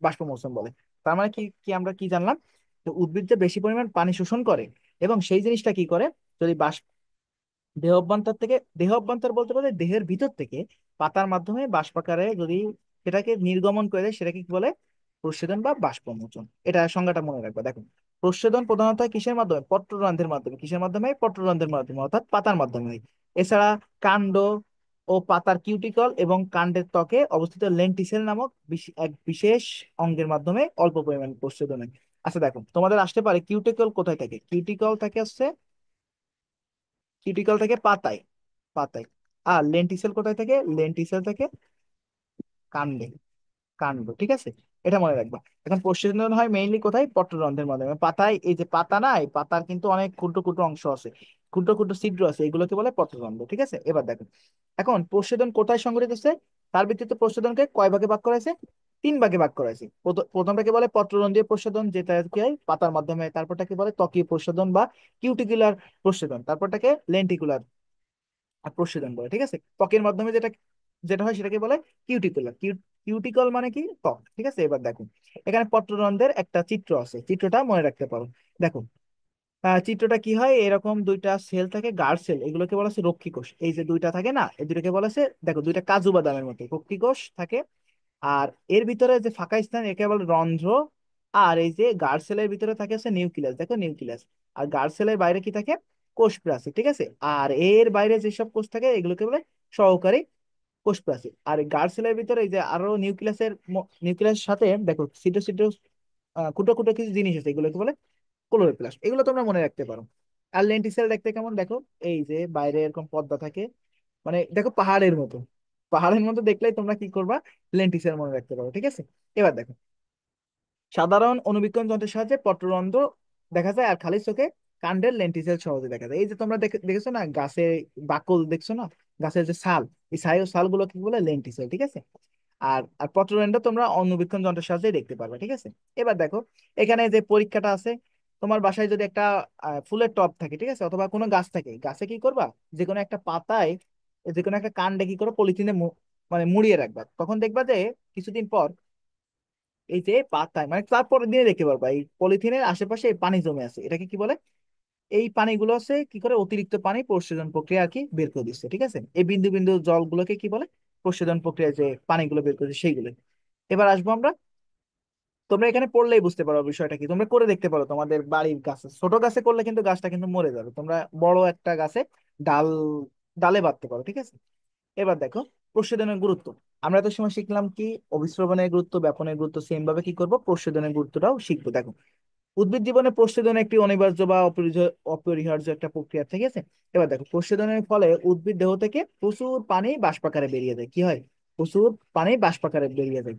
বাষ্পমোচন বলে। তার মানে কি কি আমরা কি জানলাম? তো উদ্ভিদ যে বেশি পরিমাণ পানি শোষণ করে, এবং সেই জিনিসটা কি করে, যদি দেহ অভ্যন্তর থেকে, দেহ অভ্যন্তর বলতে বলতে দেহের ভিতর থেকে পাতার মাধ্যমে বাষ্পাকারে যদি সেটাকে নির্গমন করে দেয়, সেটাকে কি বলে? প্রস্বেদন বা বাষ্পমোচন। এটা সংজ্ঞাটা মনে রাখবা। দেখো, প্রস্বেদন প্রধানত হয় কিসের মাধ্যমে? পত্ররন্ধ্রের মাধ্যমে। কিসের মাধ্যমে? পত্ররন্ধ্রের মাধ্যমে, অর্থাৎ পাতার মাধ্যমে হয়। এছাড়া কাণ্ড ও পাতার কিউটিকল এবং কাণ্ডের ত্বকে অবস্থিত লেন্টিসেল নামক এক বিশেষ অঙ্গের মাধ্যমে অল্প পরিমাণ প্রস্বেদন হয়। আচ্ছা দেখো, তোমাদের আসতে পারে কিউটিকল কোথায় থাকে? কিউটিকল থাকে হচ্ছে, কিউটিকল থেকে পাতায়, পাতায়। আর লেন্টিসেল কোথায় থাকে? লেন্টিসেল থেকে কাণ্ডে, কাণ্ড। ঠিক আছে, এটা মনে রাখবা। এখন প্রস্বেদন হয় মেইনলি কোথায়? পত্ররন্ধ্রের মাধ্যমে। পাতায় এই যে পাতা নাই, পাতার কিন্তু অনেক ক্ষুদ্র ক্ষুদ্র অংশ আছে, ক্ষুদ্র ক্ষুদ্র ছিদ্র আছে, এগুলোকে বলে পত্ররন্ধ্র। ঠিক আছে, এবার দেখো, এখন প্রস্বেদন কোথায় সংঘটিত হচ্ছে? তার ভিত্তিতে প্রস্বেদনকে কয় ভাগে ভাগ করা হয়েছে? 3 ভাগে ভাগ করা হয়েছে। প্রথমটাকে বলে পত্ররন্ধ্রীয় প্রস্বেদন, যেটা কি হয় পাতার মাধ্যমে। তারপরটাকে বলে ত্বকীয় প্রস্বেদন বা কিউটিকুলার প্রস্বেদন। তারপরটাকে লেন্টিকুলার আর প্রস্বেদন বলে, ঠিক আছে। ত্বকের মাধ্যমে যেটা যেটা হয় সেটাকে বলে কিউটিকুলার। কিউটিকল মানে কি, ত্বক, ঠিক আছে। এবার দেখো, এখানে পত্ররন্ধ্রের একটা চিত্র আছে, চিত্রটা মনে রাখতে পারো। দেখো, চিত্রটা কি হয়, এরকম দুইটা সেল থাকে, গার্ড সেল, এগুলোকে বলা হচ্ছে রক্ষী কোষ। এই যে দুইটা থাকে না, এই দুইটাকে বলা হচ্ছে, দেখো দুইটা কাজু বাদামের মতো রক্ষী কোষ থাকে। আর এর ভিতরে যে ফাঁকা স্থান একে বলে রন্ধ্র। আর এই যে গার্ড সেলের ভিতরে থাকে হচ্ছে নিউক্লিয়াস, দেখো নিউক্লিয়াস। আর গার্ড সেলের বাইরে কি থাকে, কোষ প্রাচীর, ঠিক আছে। আর এর বাইরে যেসব কোষ থাকে এগুলোকে বলে সহকারী কোষ প্রাচীর। আর গার্ড সেলের ভিতরে এই যে আরো নিউক্লিয়াসের সাথে দেখো ছিদ্র ছিদ্র কুটো কুটো কিছু জিনিস আছে, এগুলোকে বলে ক্লোরোপ্লাস্ট। এগুলো তোমরা মনে রাখতে পারো। আর লেন্টিসেল দেখতে কেমন দেখো, এই যে বাইরে এরকম পর্দা থাকে, মানে দেখো পাহাড়ের মতো। পাহাড়ের মতো দেখলেই তোমরা কি করবা, লেন্টিসেল মনে রাখতে পারো, ঠিক আছে। এবার দেখো, সাধারণ অণুবীক্ষণ যন্ত্রের সাহায্যে পত্ররন্ধ্র দেখা যায়, আর খালি চোখে কাণ্ডের লেন্টিসেল সহজে দেখা যায়। এই যে তোমরা দেখেছো না গাছে বাকল দেখছো না, গাছের যে ছাল, এই ছাল গুলো কি বলে, লেন্টিসেল, ঠিক আছে। আর আর পত্ররন্ধ্র তোমরা অণুবীক্ষণ যন্ত্রের সাহায্যে দেখতে পারবে, ঠিক আছে। এবার দেখো, এখানে যে পরীক্ষাটা আছে, তোমার বাসায় যদি একটা ফুলের টব থাকে, ঠিক আছে, অথবা কোনো গাছ থাকে, গাছে কি করবা, যে কোনো একটা পাতায়, যে কোনো একটা কাণ্ডে কি করো, পলিথিনে মানে মুড়িয়ে রাখবা। তখন দেখবা যে কিছুদিন পর এই যে পাতায়, মানে তারপরের দিনে দেখতে পারবা এই পলিথিনের আশেপাশে এই পানি জমে আছে, এটাকে কি বলে, এই পানিগুলো আছে কি করে, অতিরিক্ত পানি প্রস্বেদন প্রক্রিয়া আর কি বের করে দিচ্ছে, ঠিক আছে। এই বিন্দু বিন্দু জলগুলোকে কি বলে, প্রস্বেদন প্রক্রিয়ায় যে পানিগুলো বের করে দিচ্ছে সেইগুলো। এবার আসবো আমরা, তোমরা এখানে পড়লেই বুঝতে পারো বিষয়টা কি, তোমরা করে দেখতে পারো তোমাদের বাড়ির গাছে, ছোট গাছে করলে কিন্তু গাছটা কিন্তু মরে যাবে, তোমরা বড় একটা গাছে ডাল ডালে বাঁধতে পারো, ঠিক আছে। এবার দেখো, প্রস্বেদনের গুরুত্ব, আমরা তো সময় শিখলাম কি অভিস্রবণের গুরুত্ব, ব্যাপনের গুরুত্ব, সেম ভাবে কি করবো প্রস্বেদনের গুরুত্বটাও শিখবো। দেখো, উদ্ভিদ জীবনে প্রস্বেদন একটি অনিবার্য বা অপরিহার্য একটা প্রক্রিয়া, ঠিক আছে। এবার দেখো, প্রস্বেদনের ফলে উদ্ভিদ দেহ থেকে প্রচুর পানি বাষ্পাকারে বেরিয়ে যায়, কি হয়, প্রচুর পানি বাষ্পাকারে বেরিয়ে যায়।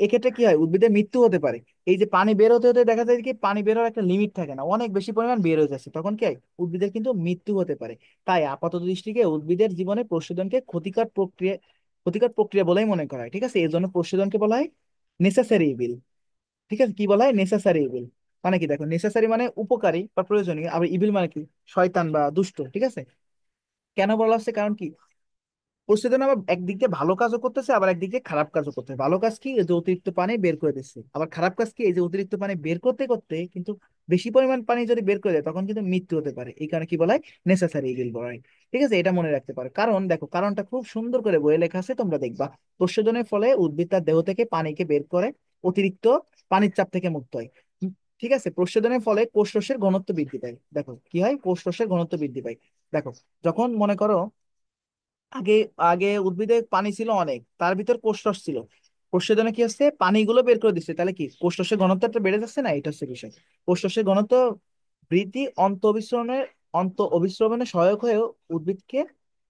এক্ষেত্রে কি হয়, উদ্ভিদের মৃত্যু হতে পারে। এই যে পানি বের হতে হতে দেখা যায় কি পানি বের হওয়ার একটা লিমিট থাকে না, অনেক বেশি পরিমাণ বের হয়ে যাচ্ছে, তখন কি হয়, উদ্ভিদের কিন্তু মৃত্যু হতে পারে। তাই আপাতত দৃষ্টিকে উদ্ভিদের জীবনে প্রস্বেদনকে ক্ষতিকর প্রক্রিয়া বলেই মনে করা হয়, ঠিক আছে। এই জন্য প্রস্বেদনকে বলা হয় নেসেসারি ইভিল, ঠিক আছে। কি বলা হয়, নেসেসারি ইভিল। মানে কি, দেখো নেসেসারি মানে উপকারী বা প্রয়োজনীয়, আবার ইভিল মানে কি, শয়তান বা দুষ্ট, ঠিক আছে। কেন বলা হচ্ছে, কারণ কি, প্রস্তুতি আবার একদিক দিয়ে ভালো কাজও করতেছে, আবার একদিক দিয়ে খারাপ কাজও করতেছে। ভালো কাজ কি, এই যে অতিরিক্ত পানি বের করে দিচ্ছে, আবার খারাপ কাজ কি, এই যে অতিরিক্ত পানি বের করতে করতে কিন্তু বেশি পরিমাণ পানি যদি বের করে দেয় তখন কিন্তু মৃত্যু হতে পারে। এই কারণে কি বলা হয়, নেসেসারি ইভিল বলা হয়, ঠিক আছে। এটা মনে রাখতে পারো, কারণ দেখো কারণটা খুব সুন্দর করে বইয়ে লেখা আছে, তোমরা দেখবা। প্রস্বেদনের ফলে উদ্ভিদ তার দেহ থেকে পানিকে বের করে অতিরিক্ত পানির চাপ থেকে মুক্ত হয়। উম, ঠিক আছে। প্রস্বেদনের ফলে কোষরসের ঘনত্ব বৃদ্ধি পায়, দেখো কি হয়, কোষরসের ঘনত্ব বৃদ্ধি পায়। দেখো, যখন মনে করো আগে আগে উদ্ভিদে পানি ছিল অনেক, তার ভিতর কোষরস ছিল, কোষেদনে কি হচ্ছে, পানিগুলো বের করে দিচ্ছে, তাহলে কি কোষরসের ঘনত্বটা বেড়ে যাচ্ছে না, এটা হচ্ছে বিষয়। কোষরসের ঘনত্ব বৃদ্ধি অন্ত অভিস্রবণে সহায়ক হয়েও উদ্ভিদকে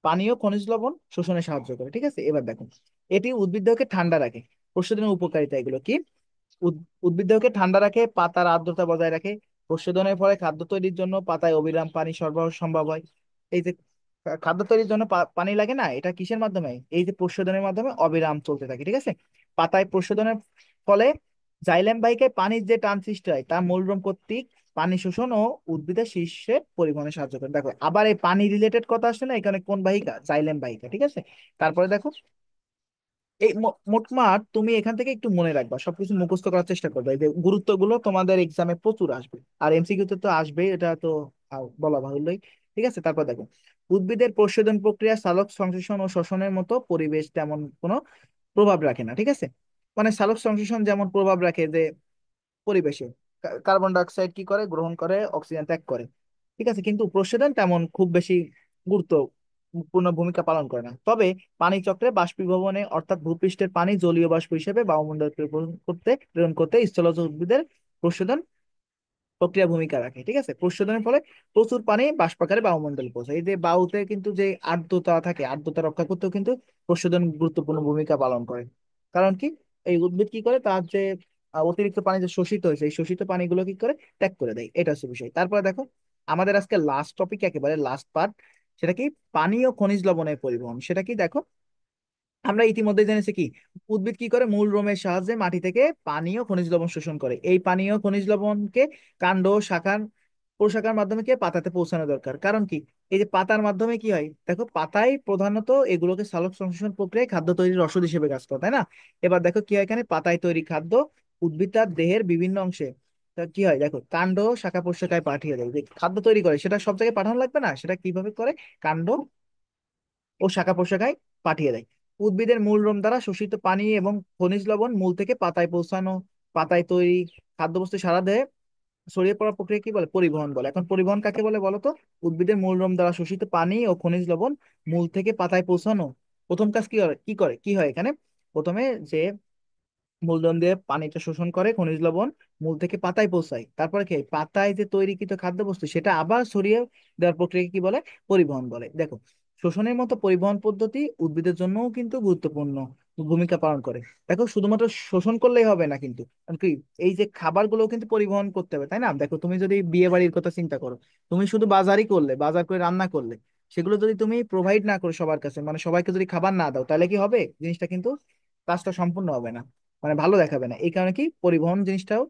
পানি ও খনিজ লবণ শোষণে সাহায্য করে, ঠিক আছে। এবার দেখো, এটি উদ্ভিদ দেহকে ঠান্ডা রাখে। প্রস্বেদনের উপকারিতা এগুলো কি, উদ্ভিদ দেহকে ঠান্ডা রাখে, পাতার আর্দ্রতা বজায় রাখে। প্রশোধনের ফলে খাদ্য তৈরির জন্য পাতায় অবিরাম পানি সরবরাহ সম্ভব হয়। এই যে খাদ্য তৈরির জন্য পানি লাগে না, এটা কিসের মাধ্যমে, এই যে প্রশোধনের মাধ্যমে অবিরাম চলতে থাকে, ঠিক আছে। পাতায় প্রশোধনের ফলে জাইলেম বাহিকায় পানির যে টান সৃষ্টি হয় তা মূলরোম কর্তৃক পানি শোষণ ও উদ্ভিদের শীর্ষে পরিবহনে সাহায্য করে। দেখো আবার এই পানি রিলেটেড কথা আসছে না, এখানে কোন বাহিকা, জাইলেম বাহিকা, ঠিক আছে। তারপরে দেখো, এই মোটমাট তুমি এখান থেকে একটু মনে রাখবা, সবকিছু মুখস্থ করার চেষ্টা করবে, এই যে গুরুত্বগুলো তোমাদের এক্সামে প্রচুর আসবে, আর এমসিকিউ তে তো আসবে, এটা তো বলা বাহুল্যই, ঠিক আছে। তারপর দেখো, উদ্ভিদের প্রশোধন প্রক্রিয়া সালোক সংশ্লেষণ ও শ্বসনের মতো পরিবেশ তেমন কোনো প্রভাব রাখে না, ঠিক আছে। মানে সালোক সংশ্লেষণ যেমন প্রভাব রাখে যে পরিবেশে, কার্বন ডাই অক্সাইড কি করে, গ্রহণ করে, অক্সিজেন ত্যাগ করে, ঠিক আছে। কিন্তু প্রশোধন তেমন খুব বেশি গুরুত্বপূর্ণ ভূমিকা পালন করে না। তবে পানি চক্রে বাষ্পীভবনে, অর্থাৎ ভূপৃষ্ঠের পানি জলীয় বাষ্প হিসেবে বায়ুমণ্ডলে প্রেরণ করতে স্থলজ উদ্ভিদের প্রশোধন প্রক্রিয়া ভূমিকা রাখে, ঠিক আছে। প্রশোধনের ফলে প্রচুর পানি বাষ্পাকারে বায়ুমণ্ডলে পৌঁছায়। এই যে বায়ুতে কিন্তু যে আর্দ্রতা থাকে, আর্দ্রতা রক্ষা করতেও কিন্তু প্রশোধন গুরুত্বপূর্ণ ভূমিকা পালন করে। কারণ কি, এই উদ্ভিদ কি করে, তার যে অতিরিক্ত পানি যে শোষিত হয়েছে, এই শোষিত পানিগুলো কি করে, ত্যাগ করে দেয়, এটা হচ্ছে বিষয়। তারপরে দেখো, আমাদের আজকে লাস্ট টপিক, একেবারে লাস্ট পার্ট, সেটা কি, পানি ও খনিজ লবণের পরিবহন, সেটা কি দেখো, আমরা ইতিমধ্যে জেনেছি কি, উদ্ভিদ কি করে, মূল রোমের সাহায্যে মাটি থেকে পানি ও খনিজ লবণ শোষণ করে। এই পানি ও খনিজ লবণকে কাণ্ড ও শাখার পোশাকের মাধ্যমে কি হয়? পাতাতে পৌঁছানো দরকার। কারণ কি, এই যে পাতার মাধ্যমে কি হয় দেখো, পাতায় প্রধানত এগুলোকে সালোক সংশ্লেষণ প্রক্রিয়ায় খাদ্য তৈরির রসদ হিসেবে কাজ করে, তাই না? এবার দেখো কি হয়, এখানে পাতায় তৈরি খাদ্য উদ্ভিদ তার দেহের বিভিন্ন অংশে তা কি হয় দেখো, কাণ্ড শাখা প্রশাখায় পাঠিয়ে দেয়। যে খাদ্য তৈরি করে সেটা সব জায়গায় পাঠানো লাগবে না, সেটা কিভাবে করে? কাণ্ড ও শাখা প্রশাখায় পাঠিয়ে দেয়। উদ্ভিদের মূল রোম দ্বারা শোষিত পানি এবং খনিজ লবণ মূল থেকে পাতায় পৌঁছানো, পাতায় তৈরি খাদ্যবস্তু সারা দেহে ছড়িয়ে পড়ার প্রক্রিয়া কি বলে? পরিবহন বলে। এখন পরিবহন কাকে বলে বলো তো? উদ্ভিদের মূল রোম দ্বারা শোষিত পানি ও খনিজ লবণ মূল থেকে পাতায় পৌঁছানো। প্রথম কাজ কি হয় এখানে? প্রথমে যে মূলধন দিয়ে পানিটা শোষণ করে, খনিজ লবণ মূল থেকে পাতায় পৌঁছায়, তারপরে কি হয়? পাতায় যে তৈরিকৃত খাদ্যবস্তু সেটা আবার ছড়িয়ে দেওয়ার প্রক্রিয়া কি বলে? পরিবহন বলে। দেখো, শোষণের মতো পরিবহন পদ্ধতি উদ্ভিদের জন্যও কিন্তু গুরুত্বপূর্ণ ভূমিকা পালন করে। দেখো, শুধুমাত্র শোষণ করলেই হবে না কিন্তু, কারণ কি, এই যে খাবারগুলো কিন্তু পরিবহন করতে হবে, তাই না? দেখো, তুমি যদি বিয়ে বাড়ির কথা চিন্তা করো, তুমি শুধু বাজারই করলে, বাজার করে রান্না করলে, সেগুলো যদি তুমি প্রোভাইড না করো সবার কাছে, মানে সবাইকে যদি খাবার না দাও, তাহলে কি হবে? জিনিসটা কিন্তু, কাজটা সম্পূর্ণ হবে না, মানে ভালো দেখাবে না। এই কারণে কি, পরিবহন জিনিসটাও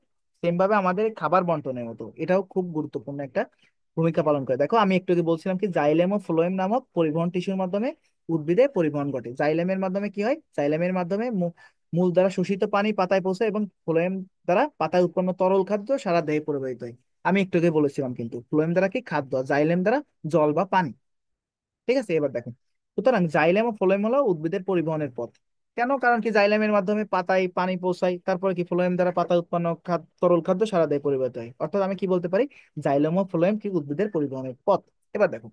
সেম ভাবে আমাদের খাবার বন্টনের মতো এটাও খুব গুরুত্বপূর্ণ একটা ভূমিকা পালন করে। দেখো, আমি একটু আগে বলছিলাম কি, জাইলেম ও ফ্লোয়েম নামক পরিবহন টিস্যুর মাধ্যমে উদ্ভিদে পরিবহন ঘটে। জাইলেমের মাধ্যমে কি হয়? জাইলেমের মাধ্যমে মূল দ্বারা শোষিত পানি পাতায় পৌঁছায় এবং ফ্লোয়েম দ্বারা পাতায় উৎপন্ন তরল খাদ্য সারা দেহে প্রবাহিত হয়। আমি একটু আগে বলেছিলাম কিন্তু, ফ্লোয়েম দ্বারা কি খাদ্য, আর জাইলেম দ্বারা জল বা পানি। ঠিক আছে, এবার দেখো, সুতরাং জাইলেম ও ফ্লোয়েম হলো উদ্ভিদের পরিবহনের পথ। কেন? কারণ কি, জাইলেমের মাধ্যমে পাতায় পানি পৌঁছায়, তারপরে কি ফ্লোয়েম দ্বারা পাতা উৎপন্ন তরল খাদ্য সারা দেহে পরিবর্তিত হয়। অর্থাৎ আমি কি বলতে পারি? জাইলেম ও ফ্লোয়েম কি উদ্ভিদের পরিবহনের পথ। এবার দেখো,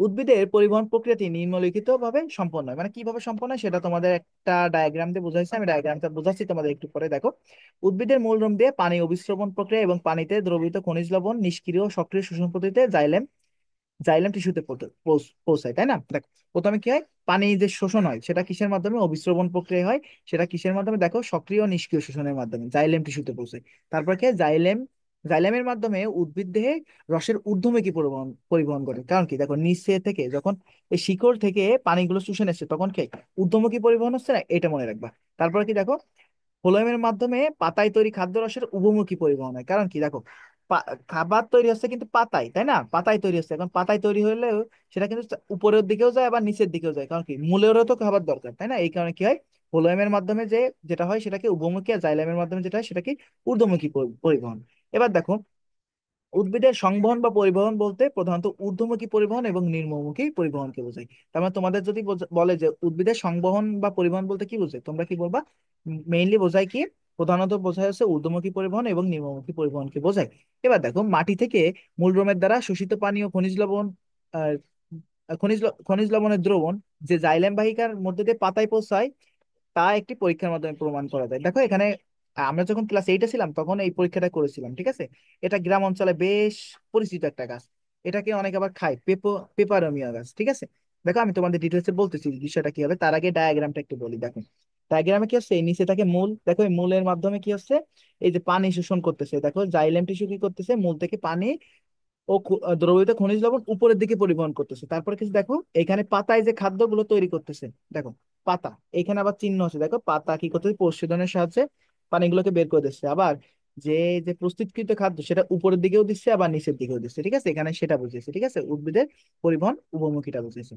উদ্ভিদের পরিবহন প্রক্রিয়াটি নিম্নলিখিত ভাবে সম্পন্ন হয়। মানে কিভাবে সম্পন্ন হয় সেটা তোমাদের একটা ডায়াগ্রাম দিয়ে বোঝাইছে, আমি ডায়াগ্রামটা বোঝাচ্ছি তোমাদের একটু পরে। দেখো, উদ্ভিদের মূল রোম দিয়ে পানি অভিস্রবণ প্রক্রিয়া এবং পানিতে দ্রবীভূত খনিজ লবণ নিষ্ক্রিয় ও সক্রিয় শোষণ পদ্ধতিতে জাইলেম জাইলেম টিস্যুতে পৌঁছায়, তাই না? দেখো, প্রথমে কি হয়? পানি যে শোষণ হয় সেটা কিসের মাধ্যমে? অভিস্রবণ প্রক্রিয়া হয়। সেটা কিসের মাধ্যমে? দেখো, সক্রিয় ও নিষ্ক্রিয় শোষণের মাধ্যমে জাইলেম টিস্যুতে পৌঁছায়। তারপর কি হয়? জাইলেমের মাধ্যমে উদ্ভিদ দেহে রসের ঊর্ধ্বমুখী পরিবহন পরিবহন করে। কারণ কি, দেখো, নিচে থেকে যখন এই শিকড় থেকে পানিগুলো শুষে নিচ্ছে, তখন কি ঊর্ধ্বমুখী পরিবহন হচ্ছে না? এটা মনে রাখবা। তারপরে কি দেখো, ফ্লোয়েমের মাধ্যমে পাতায় তৈরি খাদ্য রসের উভমুখী পরিবহন হয়। কারণ কি, দেখো, খাবার তৈরি হচ্ছে কিন্তু পাতায়, তাই না? পাতায় তৈরি হচ্ছে। এখন পাতায় তৈরি হলেও সেটা কিন্তু উপরের দিকেও যায়, আবার নিচের দিকেও যায়। কারণ কি, মূলেরও তো খাবার দরকার, তাই না? এই কারণে কি হয়, ফ্লোয়েমের মাধ্যমে যেটা হয় সেটাকে উভমুখী, আর জাইলেমের মাধ্যমে যেটা হয় সেটাকে ঊর্ধ্বমুখী পরিবহন। এবার দেখো, উদ্ভিদের সংবহন বা পরিবহন বলতে প্রধানত ঊর্ধ্বমুখী পরিবহন এবং নিম্নমুখী পরিবহনকে বোঝায়। তার মানে তোমাদের যদি বলে যে উদ্ভিদের সংবহন বা পরিবহন বলতে কি বোঝায়, তোমরা কি বলবা? মেইনলি বোঝায় কি, প্রধানত বোঝায় হচ্ছে ঊর্ধ্বমুখী পরিবহন এবং নিম্নমুখী পরিবহনকে বোঝায়। এবার দেখো, মাটি থেকে মূলরোমের দ্বারা শোষিত পানি ও খনিজ লবণ, আহ খনিজ লবণের দ্রবণ যে জাইলেম বাহিকার মধ্যে দিয়ে পাতায় পৌঁছায়, তা একটি পরীক্ষার মাধ্যমে প্রমাণ করা যায়। দেখো, এখানে আমরা যখন ক্লাস 8-এ ছিলাম তখন এই পরীক্ষাটা করেছিলাম, ঠিক আছে? এটা গ্রাম অঞ্চলে বেশ পরিচিত একটা গাছ। এটাকে অনেকে আবার খায়, পেপারোমিয়া গাছ, ঠিক আছে? দেখো, আমি তোমাদের ডিটেলসে বলতেছি বিষয়টা কি হবে, তার আগে ডায়াগ্রামটা একটু বলি। দেখো, ডায়াগ্রামে কি হচ্ছে, এই নিচে থাকে মূল। দেখো, এই মূলের মাধ্যমে কি হচ্ছে, এই যে পানি শোষণ করতেছে। দেখো, জাইলেম টিস্যু কি করতেছে, মূল থেকে পানি ও দ্রবীভূত খনিজ লবণ উপরের দিকে পরিবহন করতেছে। তারপরে কিছু দেখো, এখানে পাতায় যে খাদ্যগুলো তৈরি করতেছে, দেখো, পাতা, এখানে আবার চিহ্ন আছে। দেখো, পাতা কি করতেছে, প্রস্বেদনের সাহায্যে পানিগুলোকে বের করে দিচ্ছে। আবার যে যে প্রস্তুতকৃত খাদ্য সেটা উপরের দিকেও দিচ্ছে, আবার নিচের দিকেও দিচ্ছে, ঠিক আছে? এখানে সেটা বুঝেছে, ঠিক আছে? উদ্ভিদের পরিবহন উভমুখীটা বুঝেছে।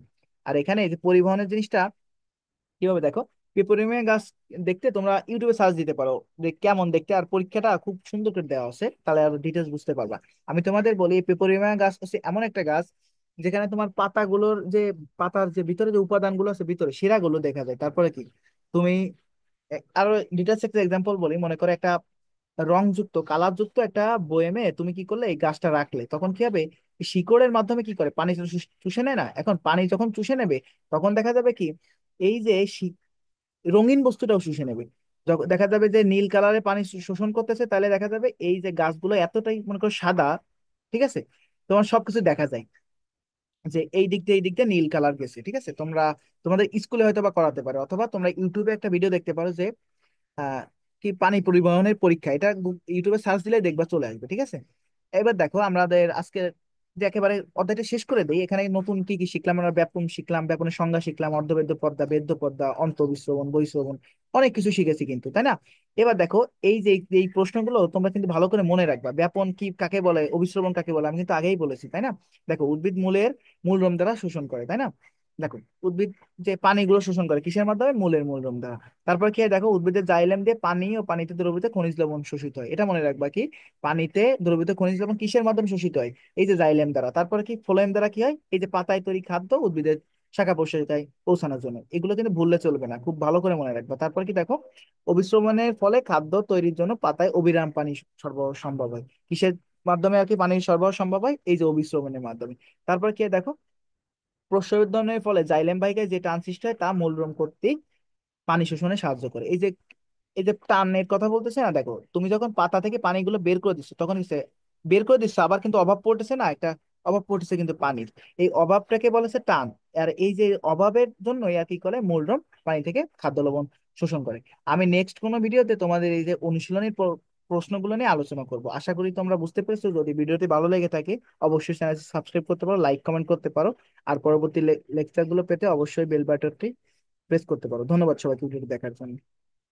আর এখানে এই যে পরিবহনের জিনিসটা কিভাবে, দেখো, পেপোরিমিয়া গাছ দেখতে তোমরা ইউটিউবে সার্চ দিতে পারো যে কেমন দেখতে, আর পরীক্ষাটা খুব সুন্দর করে দেওয়া আছে, তাহলে আরো ডিটেলস বুঝতে পারবা। আমি তোমাদের বলি, পেপোরিমিয়া গাছ হচ্ছে এমন একটা গাছ যেখানে তোমার পাতাগুলোর যে পাতার যে ভিতরে যে উপাদানগুলো আছে, ভিতরে শিরাগুলো দেখা যায়। তারপরে কি, তুমি আরো ডিটেলস একটা এক্সাম্পল বলি। মনে করো একটা রংযুক্ত কালার যুক্ত একটা বয়েমে তুমি কি করলে, এই গাছটা রাখলে, তখন কি হবে? এই শিকড়ের মাধ্যমে কি করে, পানি তো চুষে নেয় না? এখন পানি যখন চুষে নেবে, তখন দেখা যাবে কি, এই যে রঙিন বস্তুটাও শুষে নেবে। যখন দেখা যাবে যে নীল কালারে পানি শোষণ করতেছে, তাহলে দেখা যাবে এই যে গাছগুলো এতটাই মনে করো সাদা, ঠিক আছে? তোমার সবকিছু দেখা যায় যে এই দিক দিয়ে নীল কালার গেছে, ঠিক আছে? তোমাদের স্কুলে হয়তো বা করাতে পারে, অথবা তোমরা ইউটিউবে একটা ভিডিও দেখতে পারো যে আহ কি পানি পরিবহনের পরীক্ষা, এটা ইউটিউবে সার্চ দিলে দেখবা চলে আসবে, ঠিক আছে? এবার দেখো, আমাদের আজকে যে একেবারে অধ্যায়টা শেষ করে দেই। এখানে নতুন কি কি শিখলাম আমরা, ব্যাপন শিখলাম, ব্যাপনের সংজ্ঞা শিখলাম, অর্ধবেদ্য পদ্মা, বেদ্য পদ্মা, অন্তঃবিশ্রবণ, বহিঃশ্রবণ, অনেক কিছু শিখেছি কিন্তু, তাই না? এবার দেখো, এই যে এই প্রশ্নগুলো তোমরা কিন্তু ভালো করে মনে রাখবা। ব্যাপন কি কাকে বলে, অভিশ্রবণ কাকে বলে, আমি কিন্তু আগেই বলেছি, তাই না? দেখো, উদ্ভিদ মূলের মূলরম দ্বারা শোষণ করে, তাই না? দেখো, উদ্ভিদ যে পানিগুলো শোষণ করে কিসের মাধ্যমে, মূলের মূলরম দ্বারা। তারপর কি হয়, দেখো উদ্ভিদের জাইলেম দিয়ে পানি ও পানিতে দ্রবীভূত খনিজ লবণ শোষিত হয়। এটা মনে রাখবা কি, পানিতে দ্রবীভূত খনিজ লবণ কিসের মাধ্যমে শোষিত হয়, এই যে জাইলেম দ্বারা। তারপরে কি, ফ্লোয়েম দ্বারা কি হয়, এই যে পাতায় তৈরি খাদ্য উদ্ভিদের শাখা প্রশাখায় পৌঁছানোর জন্য। এগুলো কিন্তু ভুললে চলবে না, খুব ভালো করে মনে রাখবা। তারপর কি দেখো, অভিশ্রবণের ফলে খাদ্য তৈরির জন্য পাতায় অবিরাম পানি সরবরাহ সম্ভব হয়। কিসের মাধ্যমে আর কি পানির সরবরাহ সম্ভব হয়, এই যে অভিশ্রবণের মাধ্যমে। তারপর কি হয়, দেখো প্রস্রবণের ফলে জাইলেম বাহিকায় যে টান সৃষ্টি হয় তা মূলরোম কর্তৃক পানি শোষণে সাহায্য করে। এই যে টানের কথা বলতেছে না, দেখো তুমি যখন পাতা থেকে পানিগুলো বের করে দিচ্ছ, তখন হচ্ছে বের করে দিচ্ছ, আবার কিন্তু অভাব পড়তেছে না একটা, অভাব পড়তেছে কিন্তু পানির। এই অভাবটাকে বলেছে টান। আর এই যে অভাবের জন্য আর কি করে, মূলরম পানি থেকে খাদ্য লবণ শোষণ করে। আমি নেক্সট কোনো ভিডিওতে তোমাদের এই যে অনুশীলনের প্রশ্নগুলো নিয়ে আলোচনা করব। আশা করি তোমরা বুঝতে পেরেছো। যদি ভিডিওটি ভালো লেগে থাকে অবশ্যই চ্যানেল সাবস্ক্রাইব করতে পারো, লাইক কমেন্ট করতে পারো। আর পরবর্তী লেকচার গুলো পেতে অবশ্যই বেল বাটনটি প্রেস করতে পারো। ধন্যবাদ সবাইকে ভিডিওটি দেখার জন্য।